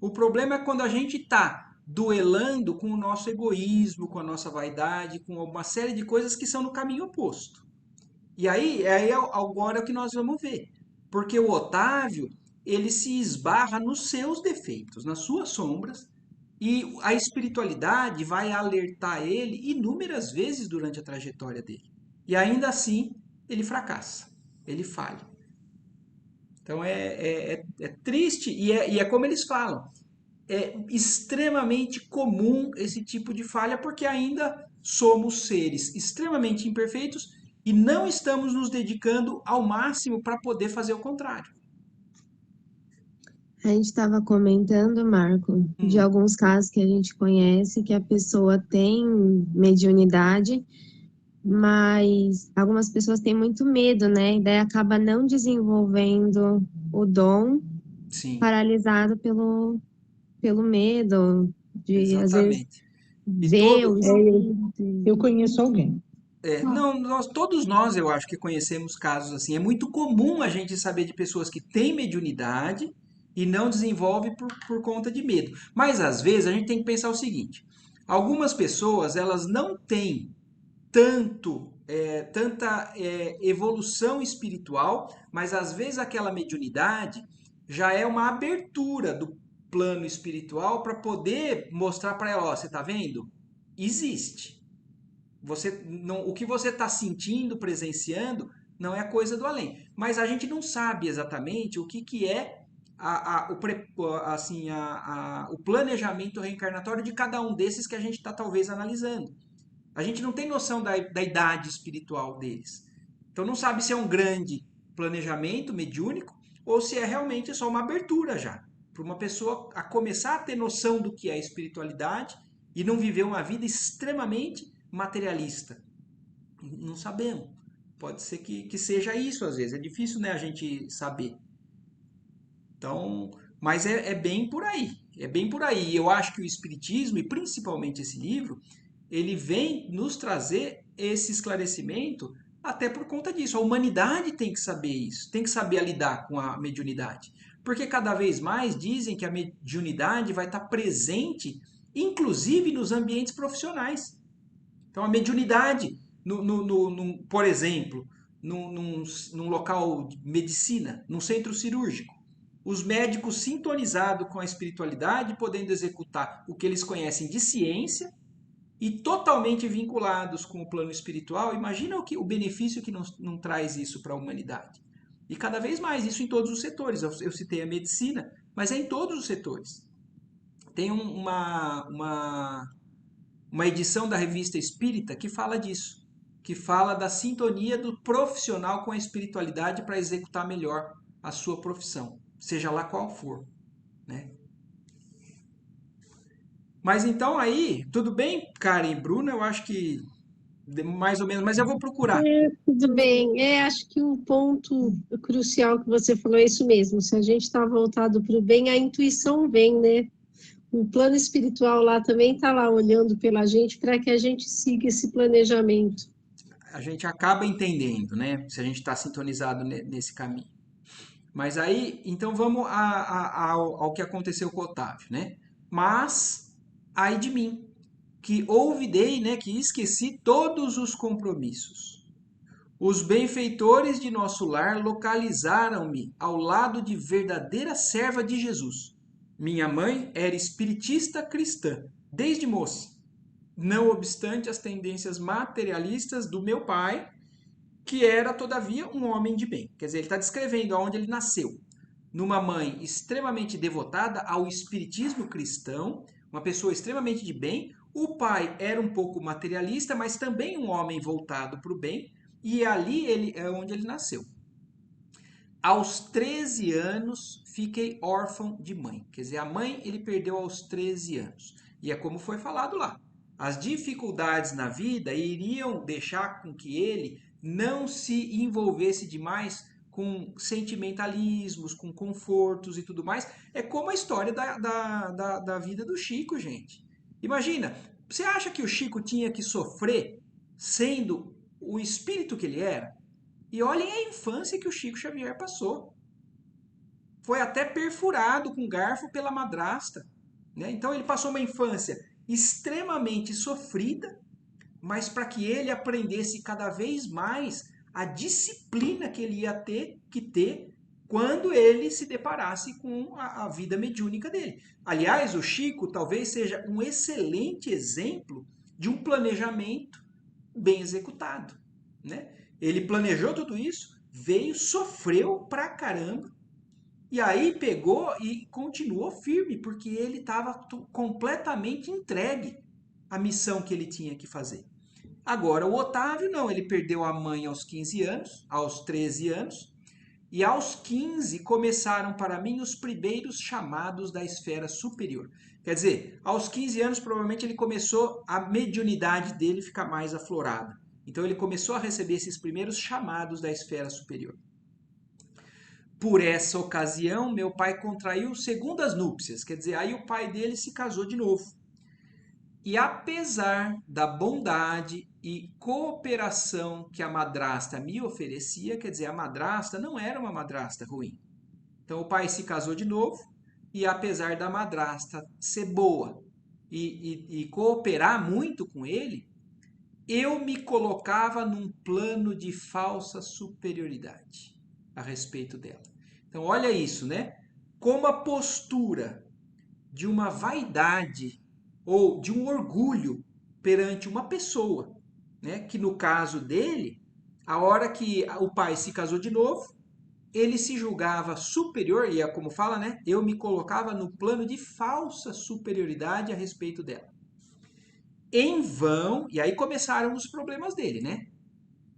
O problema é quando a gente está duelando com o nosso egoísmo, com a nossa vaidade, com uma série de coisas que são no caminho oposto. E aí agora é o que nós vamos ver. Porque o Otávio, ele se esbarra nos seus defeitos, nas suas sombras, e a espiritualidade vai alertar ele inúmeras vezes durante a trajetória dele. E ainda assim, ele fracassa, ele falha. Então é triste, e é como eles falam, é extremamente comum esse tipo de falha, porque ainda somos seres extremamente imperfeitos e não estamos nos dedicando ao máximo para poder fazer o contrário. A gente estava comentando, Marco, de Hum, alguns casos que a gente conhece que a pessoa tem mediunidade, mas algumas pessoas têm muito medo, né? E daí acaba não desenvolvendo o dom, sim, paralisado pelo medo de, às vezes, exatamente. E ver o todo, espírito. Eu conheço alguém. não, todos nós eu acho que conhecemos casos assim. É muito comum a gente saber de pessoas que têm mediunidade e não desenvolve por conta de medo. Mas às vezes a gente tem que pensar o seguinte: algumas pessoas elas não têm tanta evolução espiritual, mas às vezes aquela mediunidade já é uma abertura do plano espiritual para poder mostrar para ela, ó, você está vendo? Existe. Você não, o que você está sentindo, presenciando, não é coisa do além. Mas a gente não sabe exatamente o que é o planejamento reencarnatório de cada um desses que a gente está talvez analisando. A gente não tem noção da idade espiritual deles. Então não sabe se é um grande planejamento mediúnico ou se é realmente só uma abertura já. Para uma pessoa a começar a ter noção do que é espiritualidade e não viver uma vida extremamente materialista. Não sabemos. Pode ser que seja isso às vezes. É difícil, né, a gente saber. Então, mas é bem por aí. É bem por aí. Eu acho que o Espiritismo, e principalmente esse livro, ele vem nos trazer esse esclarecimento até por conta disso. A humanidade tem que saber isso, tem que saber lidar com a mediunidade. Porque cada vez mais dizem que a mediunidade vai estar presente, inclusive nos ambientes profissionais. Então, a mediunidade, por exemplo, num local de medicina, num centro cirúrgico, os médicos sintonizados com a espiritualidade, podendo executar o que eles conhecem de ciência e totalmente vinculados com o plano espiritual, imagina o benefício que não traz isso para a humanidade. E cada vez mais, isso em todos os setores. Eu citei a medicina, mas é em todos os setores. Tem uma edição da Revista Espírita que fala disso, que fala da sintonia do profissional com a espiritualidade para executar melhor a sua profissão, seja lá qual for, né? Mas então aí, tudo bem, Karen e Bruna? Eu acho que mais ou menos, mas eu vou procurar. Tudo bem. Acho que o ponto crucial que você falou é isso mesmo. Se a gente está voltado para o bem, a intuição vem, né? O plano espiritual lá também está lá olhando pela gente para que a gente siga esse planejamento. A gente acaba entendendo, né? Se a gente está sintonizado nesse caminho. Mas aí, então vamos ao que aconteceu com o Otávio, né? Mas, ai de mim, que olvidei, né? Que esqueci todos os compromissos. Os benfeitores de nosso lar localizaram-me ao lado de verdadeira serva de Jesus. Minha mãe era espiritista cristã, desde moça. Não obstante as tendências materialistas do meu pai, que era, todavia, um homem de bem. Quer dizer, ele está descrevendo aonde ele nasceu. Numa mãe extremamente devotada ao espiritismo cristão, uma pessoa extremamente de bem. O pai era um pouco materialista, mas também um homem voltado para o bem, e ali é onde ele nasceu. Aos 13 anos, fiquei órfão de mãe. Quer dizer, a mãe ele perdeu aos 13 anos. E é como foi falado lá. As dificuldades na vida iriam deixar com que ele não se envolvesse demais com sentimentalismos, com confortos e tudo mais. É como a história da vida do Chico, gente. Imagina, você acha que o Chico tinha que sofrer sendo o espírito que ele era? E olhem a infância que o Chico Xavier passou. Foi até perfurado com garfo pela madrasta. né? Então ele passou uma infância extremamente sofrida, mas para que ele aprendesse cada vez mais a disciplina que ele ia ter que ter quando ele se deparasse com a vida mediúnica dele. Aliás, o Chico talvez seja um excelente exemplo de um planejamento bem executado, né? Ele planejou tudo isso, veio, sofreu pra caramba, e aí pegou e continuou firme, porque ele estava completamente entregue à missão que ele tinha que fazer. Agora, o Otávio não, ele perdeu a mãe aos 15 anos, aos 13 anos, e aos 15 começaram para mim os primeiros chamados da esfera superior. Quer dizer, aos 15 anos provavelmente ele começou a mediunidade dele ficar mais aflorada. Então ele começou a receber esses primeiros chamados da esfera superior. Por essa ocasião, meu pai contraiu segundas núpcias, quer dizer, aí o pai dele se casou de novo. E apesar da bondade e cooperação que a madrasta me oferecia, quer dizer, a madrasta não era uma madrasta ruim. Então o pai se casou de novo e apesar da madrasta ser boa e cooperar muito com ele, eu me colocava num plano de falsa superioridade a respeito dela. Então olha isso, né? Como a postura de uma vaidade ou de um orgulho perante uma pessoa, né? Que no caso dele, a hora que o pai se casou de novo, ele se julgava superior, e é como fala, né? Eu me colocava no plano de falsa superioridade a respeito dela. Em vão, e aí começaram os problemas dele, né?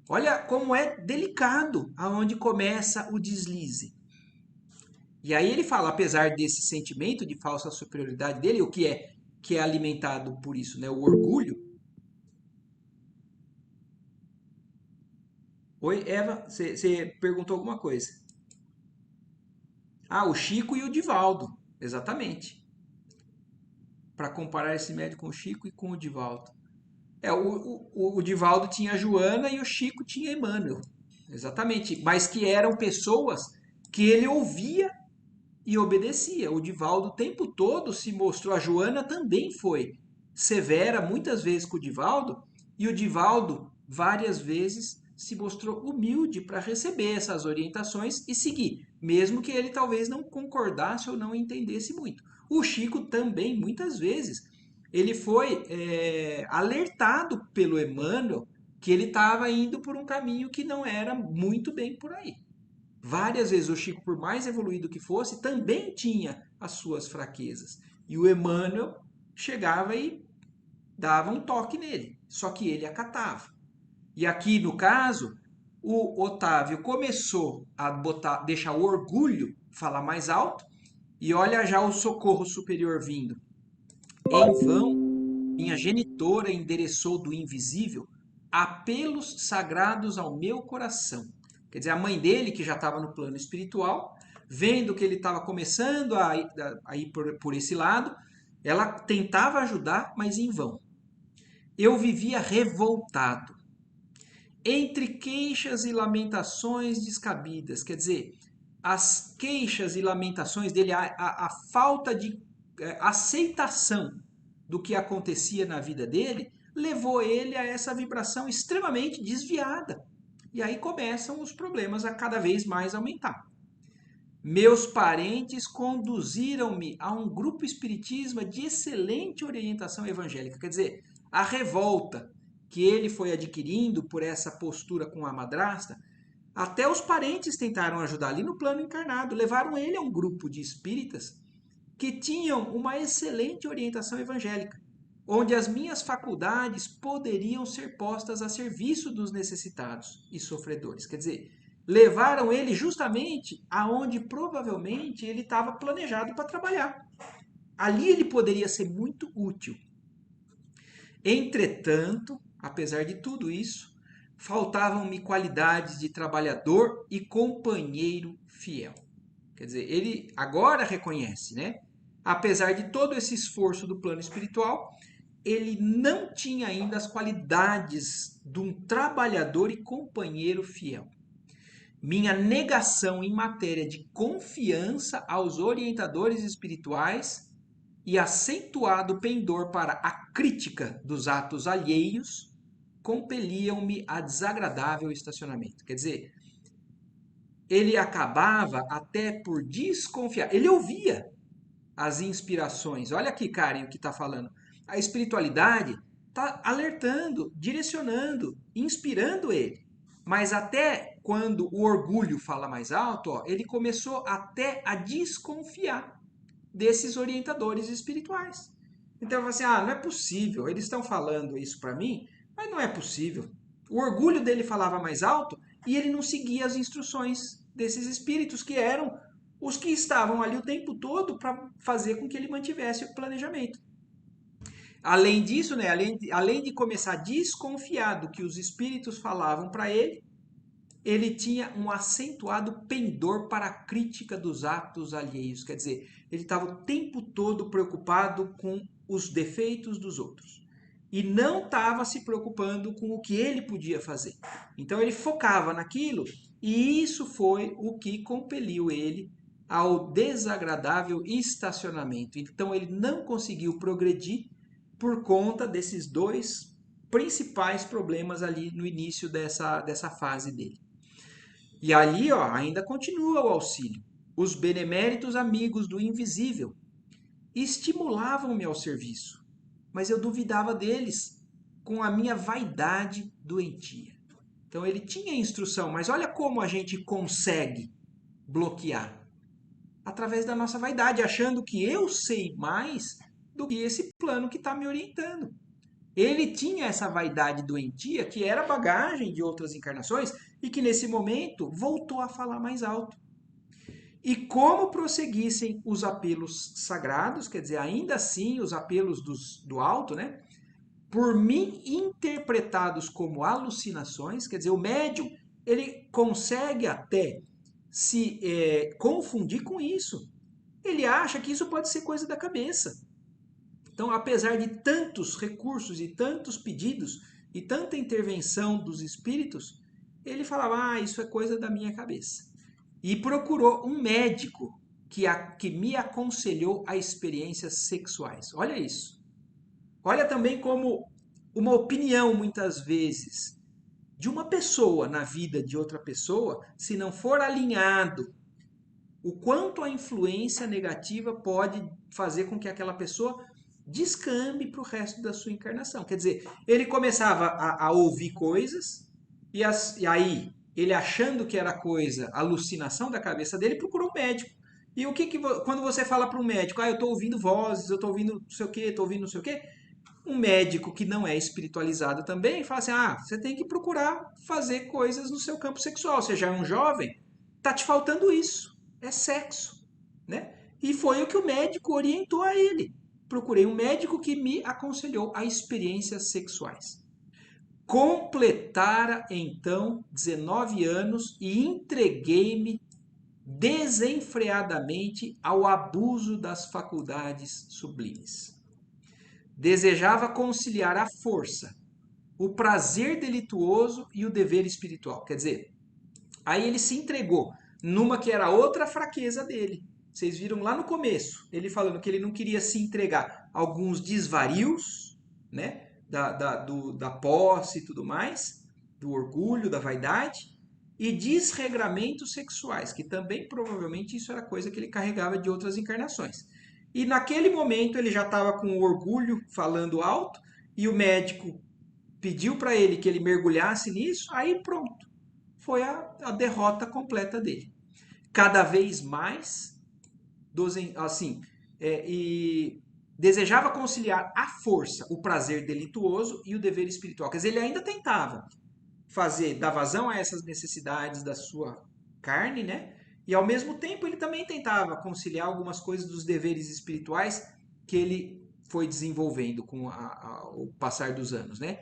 Olha como é delicado aonde começa o deslize. E aí ele fala, apesar desse sentimento de falsa superioridade dele, o que é alimentado por isso, né? O orgulho. Oi, Eva, você perguntou alguma coisa? Ah, o Chico e o Divaldo, exatamente. Para comparar esse médico com o Chico e com o Divaldo. O Divaldo tinha a Joana e o Chico tinha Emmanuel. Exatamente. Mas que eram pessoas que ele ouvia e obedecia. O Divaldo o tempo todo se mostrou. A Joana também foi severa, muitas vezes com o Divaldo, e o Divaldo várias vezes se mostrou humilde para receber essas orientações e seguir, mesmo que ele talvez não concordasse ou não entendesse muito. O Chico também, muitas vezes, ele foi alertado pelo Emmanuel que ele estava indo por um caminho que não era muito bem por aí. Várias vezes o Chico, por mais evoluído que fosse, também tinha as suas fraquezas. E o Emmanuel chegava e dava um toque nele, só que ele acatava. E aqui no caso, o Otávio começou a deixar o orgulho falar mais alto, e olha já o socorro superior vindo. Em vão, minha genitora endereçou do invisível apelos sagrados ao meu coração. Quer dizer, a mãe dele, que já estava no plano espiritual, vendo que ele estava começando a ir por esse lado, ela tentava ajudar, mas em vão. Eu vivia revoltado, entre queixas e lamentações descabidas. Quer dizer, as queixas e lamentações dele, a falta de aceitação do que acontecia na vida dele, levou ele a essa vibração extremamente desviada. E aí começam os problemas a cada vez mais aumentar. Meus parentes conduziram-me a um grupo espiritismo de excelente orientação evangélica. Quer dizer, a revolta que ele foi adquirindo por essa postura com a madrasta, até os parentes tentaram ajudar ali no plano encarnado, levaram ele a um grupo de espíritas que tinham uma excelente orientação evangélica, onde as minhas faculdades poderiam ser postas a serviço dos necessitados e sofredores. Quer dizer, levaram ele justamente aonde provavelmente ele estava planejado para trabalhar. Ali ele poderia ser muito útil. Entretanto, apesar de tudo isso, faltavam-me qualidades de trabalhador e companheiro fiel. Quer dizer, ele agora reconhece, né? Apesar de todo esse esforço do plano espiritual, ele não tinha ainda as qualidades de um trabalhador e companheiro fiel. Minha negação em matéria de confiança aos orientadores espirituais e acentuado pendor para a crítica dos atos alheios compeliam-me a desagradável estacionamento. Quer dizer, ele acabava até por desconfiar. Ele ouvia as inspirações. Olha aqui, Karen, o que está falando. A espiritualidade está alertando, direcionando, inspirando ele. Mas até quando o orgulho fala mais alto, ó, ele começou até a desconfiar desses orientadores espirituais. Então, eu falei assim, não é possível, eles estão falando isso para mim, mas não é possível. O orgulho dele falava mais alto e ele não seguia as instruções desses espíritos, que eram os que estavam ali o tempo todo para fazer com que ele mantivesse o planejamento. Além disso, né, além de começar a desconfiar do que os espíritos falavam para ele, ele tinha um acentuado pendor para a crítica dos atos alheios. Quer dizer, ele estava o tempo todo preocupado com os defeitos dos outros. E não estava se preocupando com o que ele podia fazer. Então ele focava naquilo, e isso foi o que compeliu ele ao desagradável estacionamento. Então ele não conseguiu progredir por conta desses dois principais problemas ali no início dessa fase dele. E ali, ó, ainda continua o auxílio. Os beneméritos amigos do invisível estimulavam-me ao serviço, mas eu duvidava deles com a minha vaidade doentia. Então ele tinha instrução, mas olha como a gente consegue bloquear. Através da nossa vaidade, achando que eu sei mais do que esse plano que está me orientando. Ele tinha essa vaidade doentia, que era bagagem de outras encarnações, e que nesse momento voltou a falar mais alto. E como prosseguissem os apelos sagrados, quer dizer, ainda assim os apelos do alto, né? Por mim interpretados como alucinações, quer dizer, o médium, ele consegue até se confundir com isso. Ele acha que isso pode ser coisa da cabeça. Então, apesar de tantos recursos e tantos pedidos e tanta intervenção dos espíritos, ele falava, isso é coisa da minha cabeça. E procurou um médico que me aconselhou a experiências sexuais. Olha isso. Olha também como uma opinião, muitas vezes, de uma pessoa na vida de outra pessoa, se não for alinhado, o quanto a influência negativa pode fazer com que aquela pessoa descambe para o resto da sua encarnação. Quer dizer, ele começava a ouvir coisas, e aí, ele achando que era coisa, alucinação da cabeça dele, procurou um médico. E quando você fala para um médico, eu estou ouvindo vozes, eu estou ouvindo não sei o quê, estou ouvindo não sei o quê, um médico que não é espiritualizado também fala assim, você tem que procurar fazer coisas no seu campo sexual. Você já é um jovem, tá te faltando isso, é sexo, né? E foi o que o médico orientou a ele. Procurei um médico que me aconselhou a experiências sexuais. Completara então 19 anos e entreguei-me desenfreadamente ao abuso das faculdades sublimes. Desejava conciliar a força, o prazer delituoso e o dever espiritual. Quer dizer, aí ele se entregou numa que era outra fraqueza dele. Vocês viram lá no começo, ele falando que ele não queria se entregar a alguns desvarios, né? Da posse e tudo mais, do orgulho, da vaidade, e desregramentos sexuais, que também provavelmente isso era coisa que ele carregava de outras encarnações. E naquele momento ele já estava com o orgulho falando alto, e o médico pediu para ele que ele mergulhasse nisso, aí pronto, foi a derrota completa dele. Cada vez mais, assim, e desejava conciliar à força o prazer delituoso e o dever espiritual. Quer dizer, ele ainda tentava dar vazão a essas necessidades da sua carne, né? E ao mesmo tempo ele também tentava conciliar algumas coisas dos deveres espirituais que ele foi desenvolvendo com o passar dos anos, né?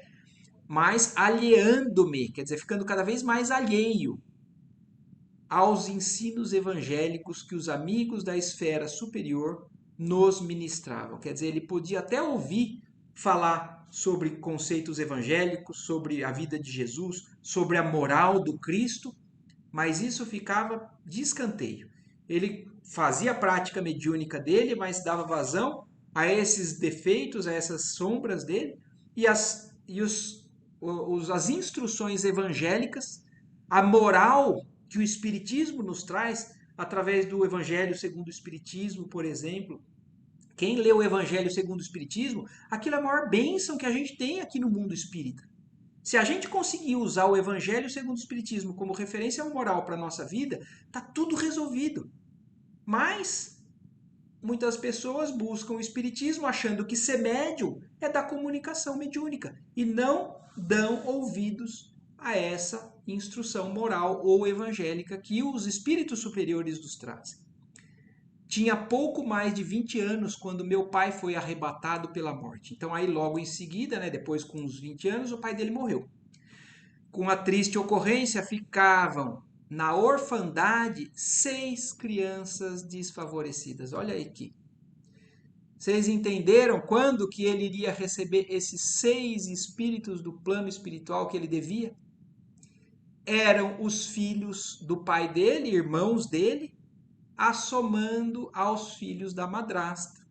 Mas alheando-me, quer dizer, ficando cada vez mais alheio aos ensinos evangélicos que os amigos da esfera superior nos ministravam. Quer dizer, ele podia até ouvir falar sobre conceitos evangélicos, sobre a vida de Jesus, sobre a moral do Cristo, mas isso ficava de escanteio. Ele fazia a prática mediúnica dele, mas dava vazão a esses defeitos, a essas sombras dele, e as instruções evangélicas, a moral que o Espiritismo nos traz, através do Evangelho segundo o Espiritismo, por exemplo. Quem lê o Evangelho segundo o Espiritismo, aquilo é a maior bênção que a gente tem aqui no mundo espírita. Se a gente conseguir usar o Evangelho segundo o Espiritismo como referência moral para a nossa vida, está tudo resolvido. Mas muitas pessoas buscam o Espiritismo achando que ser médium é da comunicação mediúnica e não dão ouvidos a essa instrução moral ou evangélica que os espíritos superiores nos trazem. Tinha pouco mais de 20 anos quando meu pai foi arrebatado pela morte. Então aí logo em seguida, né, depois com uns 20 anos, o pai dele morreu. Com a triste ocorrência, ficavam na orfandade 6 crianças desfavorecidas. Olha aí aqui. Vocês entenderam quando que ele iria receber esses 6 espíritos do plano espiritual que ele devia? Eram os filhos do pai dele, irmãos dele, assomando aos filhos da madrasta,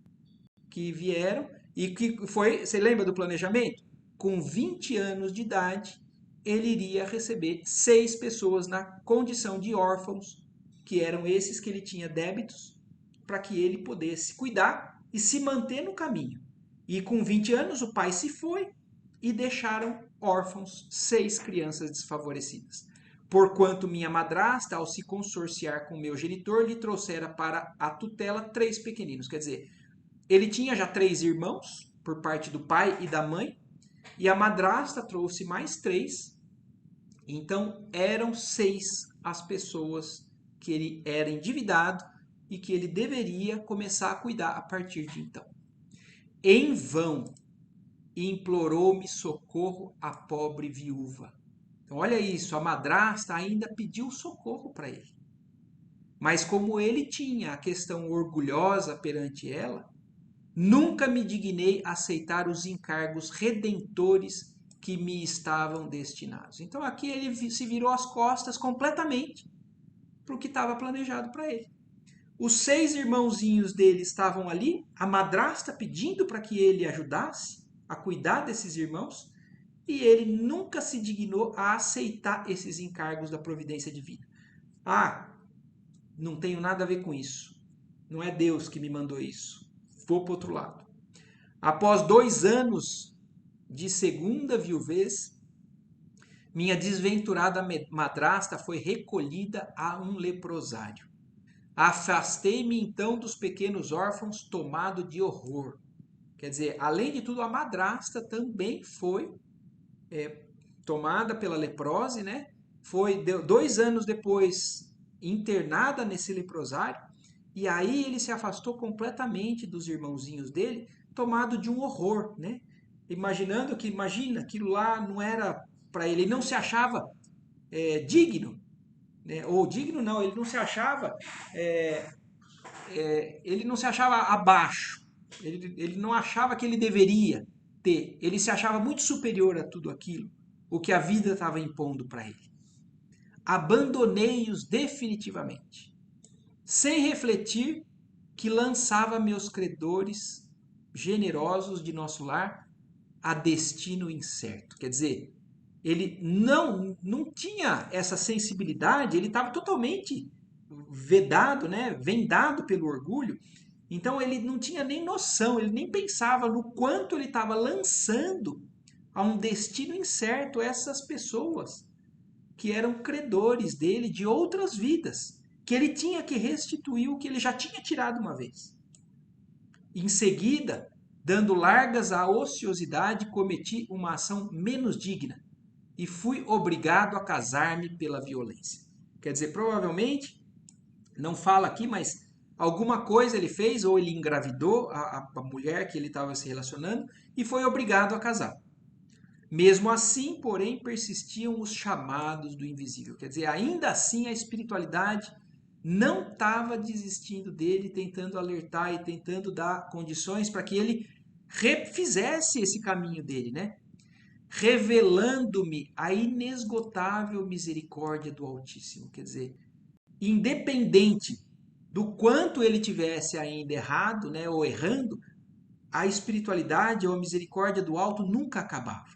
que vieram e que foi, você lembra do planejamento? Com 20 anos de idade, ele iria receber 6 pessoas na condição de órfãos, que eram esses que ele tinha débitos, para que ele pudesse cuidar e se manter no caminho. E com 20 anos o pai se foi e deixaram órfãos 6 crianças desfavorecidas. Porquanto minha madrasta, ao se consorciar com meu genitor, lhe trouxera para a tutela 3 pequeninos. Quer dizer, ele tinha já 3 irmãos, por parte do pai e da mãe, e a madrasta trouxe mais 3. Então, eram 6 as pessoas que ele era endividado e que ele deveria começar a cuidar a partir de então. Em vão implorou-me socorro a pobre viúva. Então, olha isso, a madrasta ainda pediu socorro para ele. Mas como ele tinha a questão orgulhosa perante ela, nunca me dignei a aceitar os encargos redentores que me estavam destinados. Então aqui ele se virou as costas completamente para o que estava planejado para ele. Os 6 irmãozinhos dele estavam ali, a madrasta pedindo para que ele ajudasse a cuidar desses irmãos, e ele nunca se dignou a aceitar esses encargos da providência divina. Ah, não tenho nada a ver com isso. Não é Deus que me mandou isso. Vou para o outro lado. Após 2 anos de segunda viuvez, minha desventurada madrasta foi recolhida a um leprosário. Afastei-me então dos pequenos órfãos, tomado de horror. Quer dizer, além de tudo, a madrasta também foi tomada pela leprose, né? Foi 2 anos depois internada nesse leprosário, e aí ele se afastou completamente dos irmãozinhos dele, tomado de um horror, né? Imaginando que, imagina, aquilo lá não era para ele, ele não se achava digno, né? Ou digno não, ele não se achava, ele não se achava abaixo, ele não achava que ele deveria ter, ele se achava muito superior a tudo aquilo, o que a vida estava impondo para ele. Abandonei-os definitivamente, sem refletir que lançava meus credores generosos de nosso lar a destino incerto. Quer dizer, ele não tinha essa sensibilidade, ele estava totalmente vedado, né, vendado pelo orgulho. Então ele não tinha nem noção, ele nem pensava no quanto ele estava lançando a um destino incerto essas pessoas que eram credores dele de outras vidas, que ele tinha que restituir o que ele já tinha tirado uma vez. Em seguida, dando largas à ociosidade, cometi uma ação menos digna e fui obrigado a casar-me pela violência. Quer dizer, provavelmente, não fala aqui, mas alguma coisa ele fez, ou ele engravidou a mulher que ele estava se relacionando e foi obrigado a casar. Mesmo assim, porém, persistiam os chamados do invisível. Quer dizer, ainda assim a espiritualidade não estava desistindo dele, tentando alertar e tentando dar condições para que ele refizesse esse caminho dele, né? Revelando-me a inesgotável misericórdia do Altíssimo. Quer dizer, independente do quanto ele tivesse ainda errado, né, ou errando, a espiritualidade ou a misericórdia do alto nunca acabava.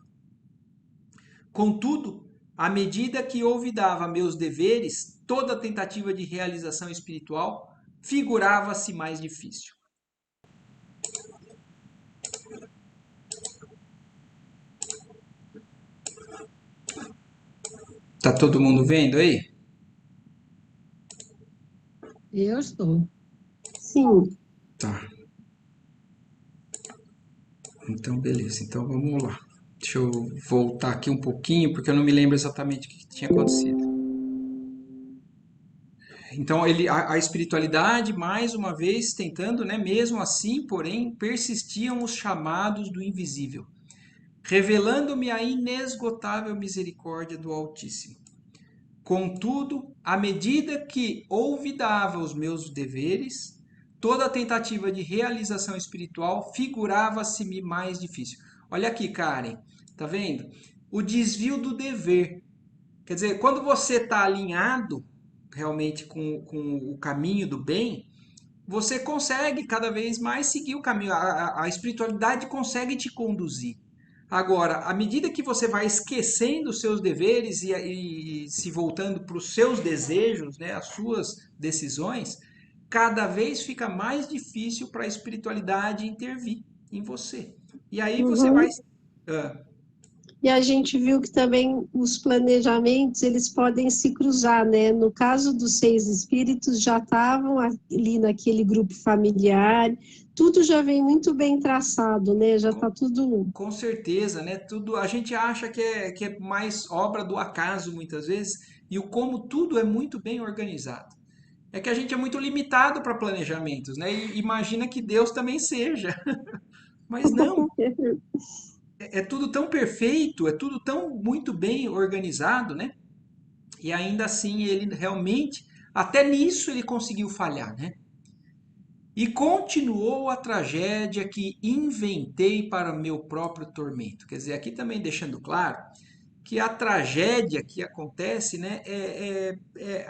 Contudo, à medida que olvidava meus deveres, toda tentativa de realização espiritual figurava-se mais difícil. Tá todo mundo vendo aí? Eu estou. Sim. Tá. Então, beleza. Então, vamos lá. Deixa eu voltar aqui um pouquinho, porque eu não me lembro exatamente o que tinha acontecido. Então, a espiritualidade, mais uma vez, tentando, né? Mesmo assim, porém, persistiam os chamados do invisível, revelando-me a inesgotável misericórdia do Altíssimo. Contudo, à medida que olvidava os meus deveres, toda tentativa de realização espiritual figurava-se-me mais difícil. Olha aqui, Karen, tá vendo? O desvio do dever. Quer dizer, quando você está alinhado realmente com o caminho do bem, você consegue cada vez mais seguir o caminho. A espiritualidade consegue te conduzir. Agora, à medida que você vai esquecendo os seus deveres e se voltando para os seus desejos, né, as suas decisões, cada vez fica mais difícil para a espiritualidade intervir em você. E aí você vai. Uhum. Ah, E a gente viu que também os planejamentos, eles podem se cruzar, né? No caso dos 6 espíritos, já estavam ali naquele grupo familiar, tudo já vem muito bem traçado, né? Já está tudo... com certeza, né? Tudo a gente acha que é mais obra do acaso muitas vezes, e o como tudo é muito bem organizado. É que a gente é muito limitado para planejamentos, né? E imagina que Deus também seja. Mas não, é tudo tão perfeito, é tudo tão muito bem organizado, né? E ainda assim ele realmente, até nisso ele conseguiu falhar, né? E continuou a tragédia que inventei para meu próprio tormento. Quer dizer, aqui também deixando claro que a tragédia que acontece, né,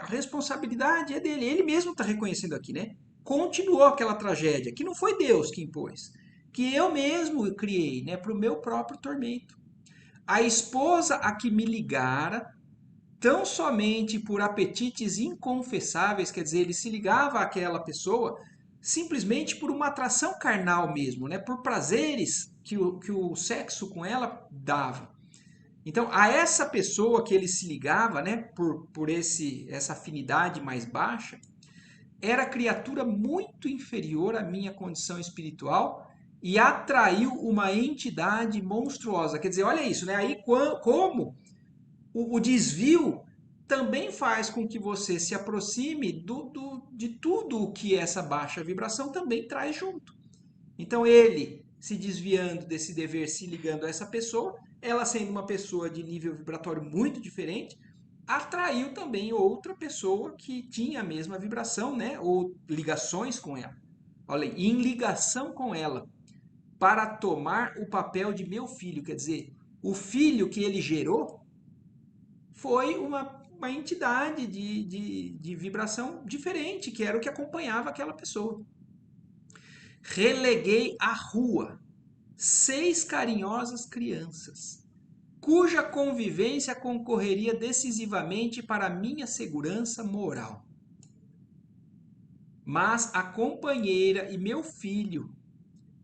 a responsabilidade é dele. Ele mesmo está reconhecendo aqui, né? Continuou aquela tragédia, que não foi Deus que impôs, que eu mesmo criei, né, para o meu próprio tormento. A esposa a que me ligara, tão somente por apetites inconfessáveis, quer dizer, ele se ligava àquela pessoa simplesmente por uma atração carnal mesmo, né, por prazeres que o sexo com ela dava. Então, a essa pessoa que ele se ligava, né, por essa afinidade mais baixa, era criatura muito inferior à minha condição espiritual e atraiu uma entidade monstruosa. Quer dizer, olha isso, né? Aí como o desvio também faz com que você se aproxime de tudo o que essa baixa vibração também traz junto. Então ele se desviando desse dever, se ligando a essa pessoa, ela sendo uma pessoa de nível vibratório muito diferente, atraiu também outra pessoa que tinha a mesma vibração, né? Ou ligações com ela. Olha, em ligação com ela, para tomar o papel de meu filho. Quer dizer, o filho que ele gerou foi uma entidade de vibração diferente, que era o que acompanhava aquela pessoa. Releguei à rua 6 carinhosas crianças, cuja convivência concorreria decisivamente para a minha segurança moral. Mas a companheira e meu filho,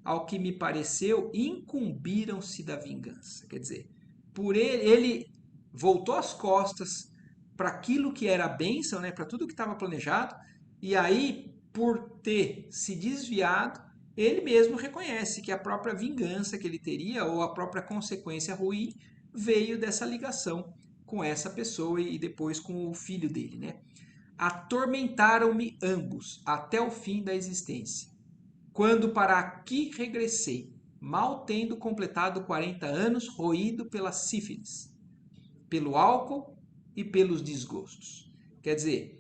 ao que me pareceu, incumbiram-se da vingança. Quer dizer, por ele voltou as costas para aquilo que era a bênção, né, para tudo que estava planejado, e aí, por ter se desviado, ele mesmo reconhece que a própria vingança que ele teria, ou a própria consequência ruim, veio dessa ligação com essa pessoa e depois com o filho dele, né? Atormentaram-me ambos até o fim da existência. Quando para aqui regressei, mal tendo completado 40 anos, roído pela sífilis, pelo álcool e pelos desgostos. Quer dizer,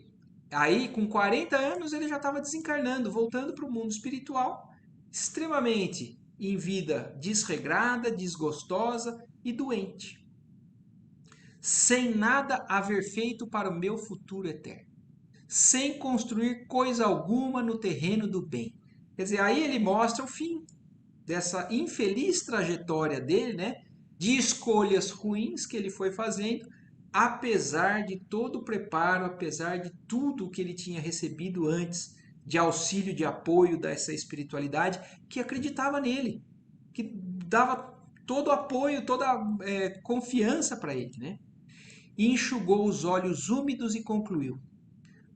aí com 40 anos ele já estava desencarnando, voltando para o mundo espiritual, extremamente em vida desregrada, desgostosa e doente, sem nada haver feito para o meu futuro eterno, sem construir coisa alguma no terreno do bem. Quer dizer, aí ele mostra o fim. dessa infeliz trajetória dele, né, de escolhas ruins que ele foi fazendo, apesar de todo o preparo, apesar de tudo que ele tinha recebido antes, de auxílio, de apoio dessa espiritualidade, que acreditava nele, que dava todo o apoio, toda a confiança para ele, né? E enxugou os olhos úmidos e concluiu: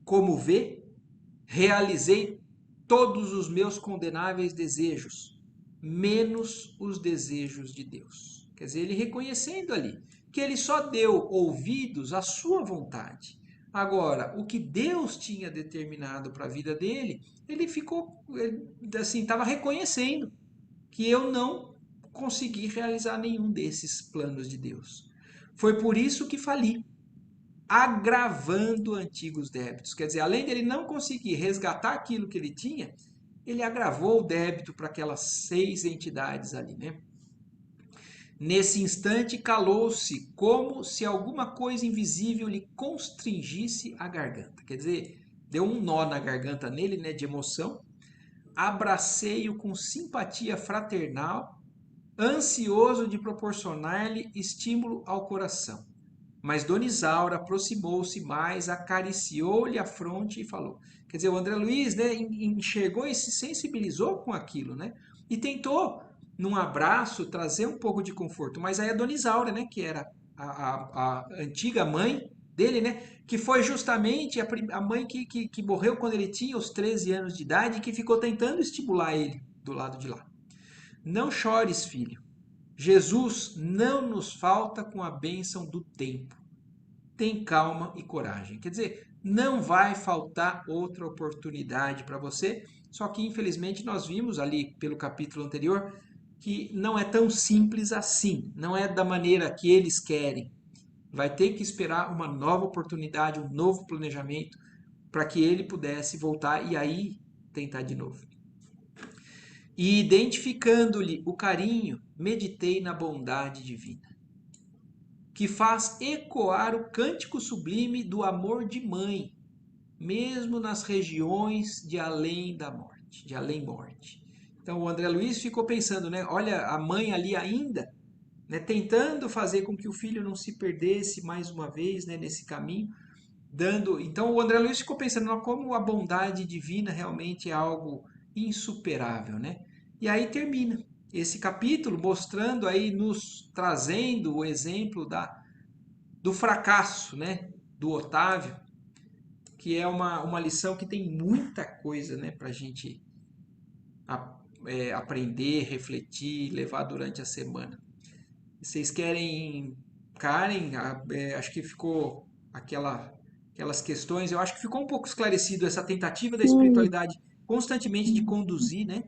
como vê, realizei todos os meus condenáveis desejos, menos os desejos de Deus. Quer dizer, ele reconhecendo ali que ele só deu ouvidos à sua vontade. Agora, o que Deus tinha determinado para a vida dele, ele ficou assim, estava reconhecendo que eu não consegui realizar nenhum desses planos de Deus. Foi por isso que fali, agravando antigos débitos. Quer dizer, além dele não conseguir resgatar aquilo que ele tinha, ele agravou o débito para aquelas 6 entidades ali, né? Nesse instante, calou-se, como se alguma coisa invisível lhe constringisse a garganta. Quer dizer, deu um nó na garganta nele, né, de emoção. Abracei-o com simpatia fraternal, ansioso de proporcionar-lhe estímulo ao coração. Mas Dona Isaura aproximou-se mais, acariciou-lhe a fronte e falou. Quer dizer, o André Luiz, né, enxergou e se sensibilizou com aquilo, né? E tentou, num abraço, trazer um pouco de conforto. Mas aí a Dona Isaura, né, que era a antiga mãe dele, né, que foi justamente a mãe que morreu quando ele tinha os 13 anos de idade e que ficou tentando estimular ele do lado de lá. Não chores, filho. Jesus não nos falta com a bênção do tempo. Tem calma e coragem. Quer dizer, não vai faltar outra oportunidade para você, só que infelizmente nós vimos ali pelo capítulo anterior que não é tão simples assim, não é da maneira que eles querem. Vai ter que esperar uma nova oportunidade, um novo planejamento para que ele pudesse voltar e aí tentar de novo. E identificando-lhe o carinho, meditei na bondade divina, que faz ecoar o cântico sublime do amor de mãe, mesmo nas regiões de além da morte, de além morte. Então o André Luiz ficou pensando, né? Olha a mãe ali ainda, né? Tentando fazer com que o filho não se perdesse mais uma vez, né? Nesse caminho, dando. Então o André Luiz ficou pensando, não, como a bondade divina realmente é algo insuperável, né? E aí termina esse capítulo mostrando aí, nos trazendo o exemplo do fracasso, né, do Otávio, que é uma lição que tem muita coisa, né, para a gente aprender, refletir, levar durante a semana. Vocês querem, Karen, acho que ficou aquelas questões, eu acho que ficou um pouco esclarecido essa tentativa da Sim, espiritualidade constantemente de conduzir, né?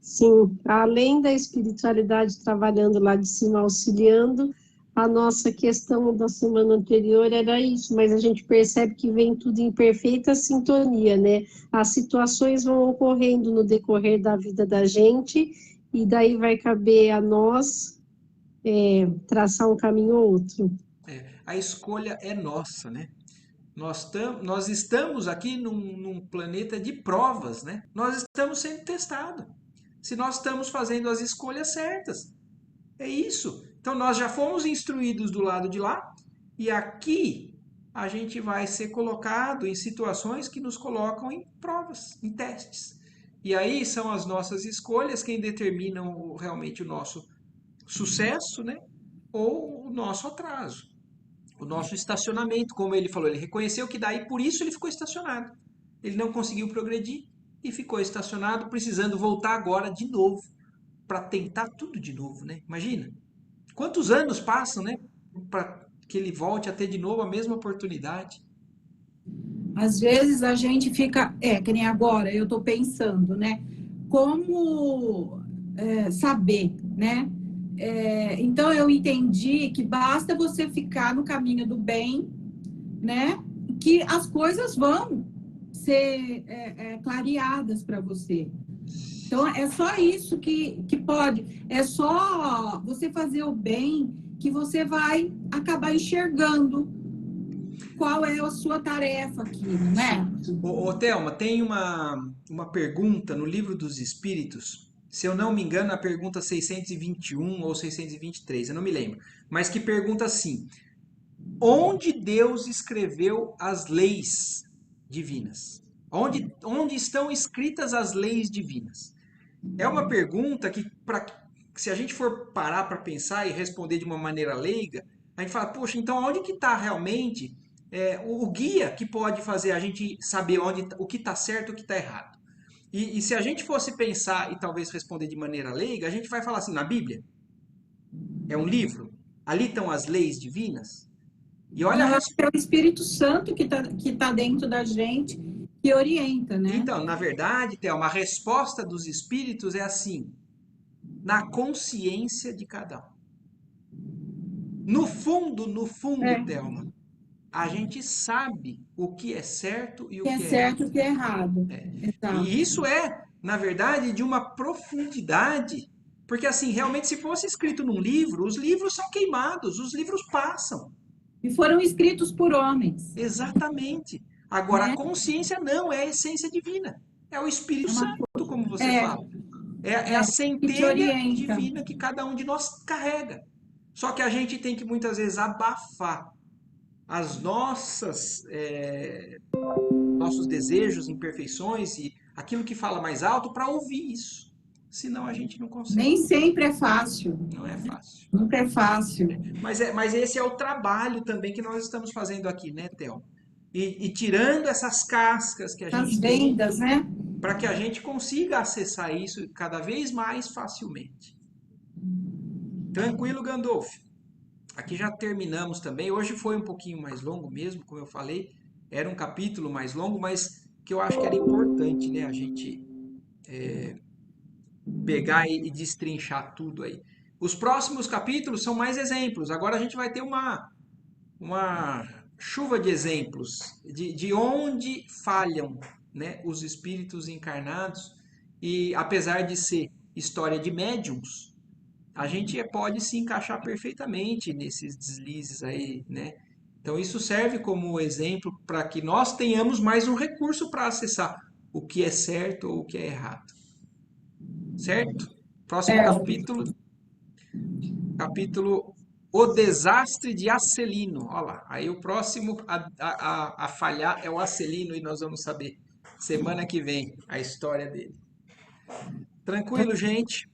sim. Além da espiritualidade trabalhando lá de cima, auxiliando, a nossa questão da semana anterior era isso, mas a gente percebe que vem tudo em perfeita sintonia, né? As situações vão ocorrendo no decorrer da vida da gente, e daí vai caber a nós traçar um caminho ou outro. A escolha é nossa, né? Nós estamos aqui num planeta de provas, né? Nós estamos sendo testados. Se nós estamos fazendo as escolhas certas. É isso. Então nós já fomos instruídos do lado de lá e aqui a gente vai ser colocado em situações que nos colocam em provas, em testes. E aí são as nossas escolhas quem determinam realmente o nosso sucesso, né? Ou o nosso atraso, o nosso estacionamento, como ele falou. Ele reconheceu que daí por isso ele ficou estacionado. Ele não conseguiu progredir e ficou estacionado, precisando voltar agora de novo para tentar tudo de novo, né? Imagina. Quantos anos passam, né? Para que ele volte a ter de novo a mesma oportunidade. Às vezes a gente fica, que nem agora, eu estou pensando, né? Como saber, né? Então eu entendi que basta você ficar no caminho do bem, né? Que as coisas vão ser clareadas para você. Então é só isso que pode. É só você fazer o bem que você vai acabar enxergando qual é a sua tarefa aqui, não é? Thelma, tem uma pergunta no Livro dos Espíritos se eu não me engano, a pergunta 621 ou 623, eu não me lembro, mas que pergunta assim: onde Deus escreveu as leis divinas? Onde estão escritas as leis divinas? É uma pergunta que, se a gente for parar para pensar e responder de uma maneira leiga, a gente fala, poxa, então onde que está realmente o guia que pode fazer a gente saber o que está certo e o que está errado? E se a gente fosse pensar e talvez responder de maneira leiga, a gente vai falar assim, na Bíblia, é um livro, ali estão as leis divinas, e olha Não, a eu acho que é o Espírito Santo que tá dentro da gente, que orienta, né? Então, na verdade, Thelma, a resposta dos espíritos é assim, na consciência de cada um. No fundo, É, Thelma, a gente sabe o que é certo e que o é que é errado. certo e o que é errado. E Exato. isso é, na verdade, de uma profundidade. Porque, assim, realmente, se fosse escrito num livro, os livros são queimados, os livros passam. E foram escritos por homens, Exatamente. Agora, a né? consciência não é a essência divina. É o É Espírito uma Santo, como você é, fala. É a que te centelha orienta. divina que cada um de nós carrega. Só que a gente tem que muitas vezes abafar as nossos desejos, imperfeições e aquilo que fala mais alto para ouvir isso. Senão a gente não consegue. Nem sempre é fácil, Não é fácil. nunca é fácil. Mas esse é o trabalho também que nós estamos fazendo aqui, né, Theo? E tirando essas cascas que a As gente tem vendas, né? para que a gente consiga acessar isso cada vez mais facilmente. Tranquilo, Gandolfo? Aqui já terminamos também. Hoje foi um pouquinho mais longo mesmo, como eu falei. Era um capítulo mais longo, mas que eu acho que era importante, né? A gente pegar e destrinchar tudo aí. Os próximos capítulos são mais exemplos. Agora a gente vai ter uma chuva de exemplos de onde falham, né, os espíritos encarnados. E apesar de ser história de médiums, a gente pode se encaixar perfeitamente nesses deslizes aí, né? Então isso serve como exemplo para que nós tenhamos mais um recurso para acessar o que é certo ou o que é errado. Certo? Próximo Certo. capítulo O Desastre de Acelino. Olha lá, aí o próximo a falhar é o Acelino e nós vamos saber semana que vem a história dele. Tranquilo, gente?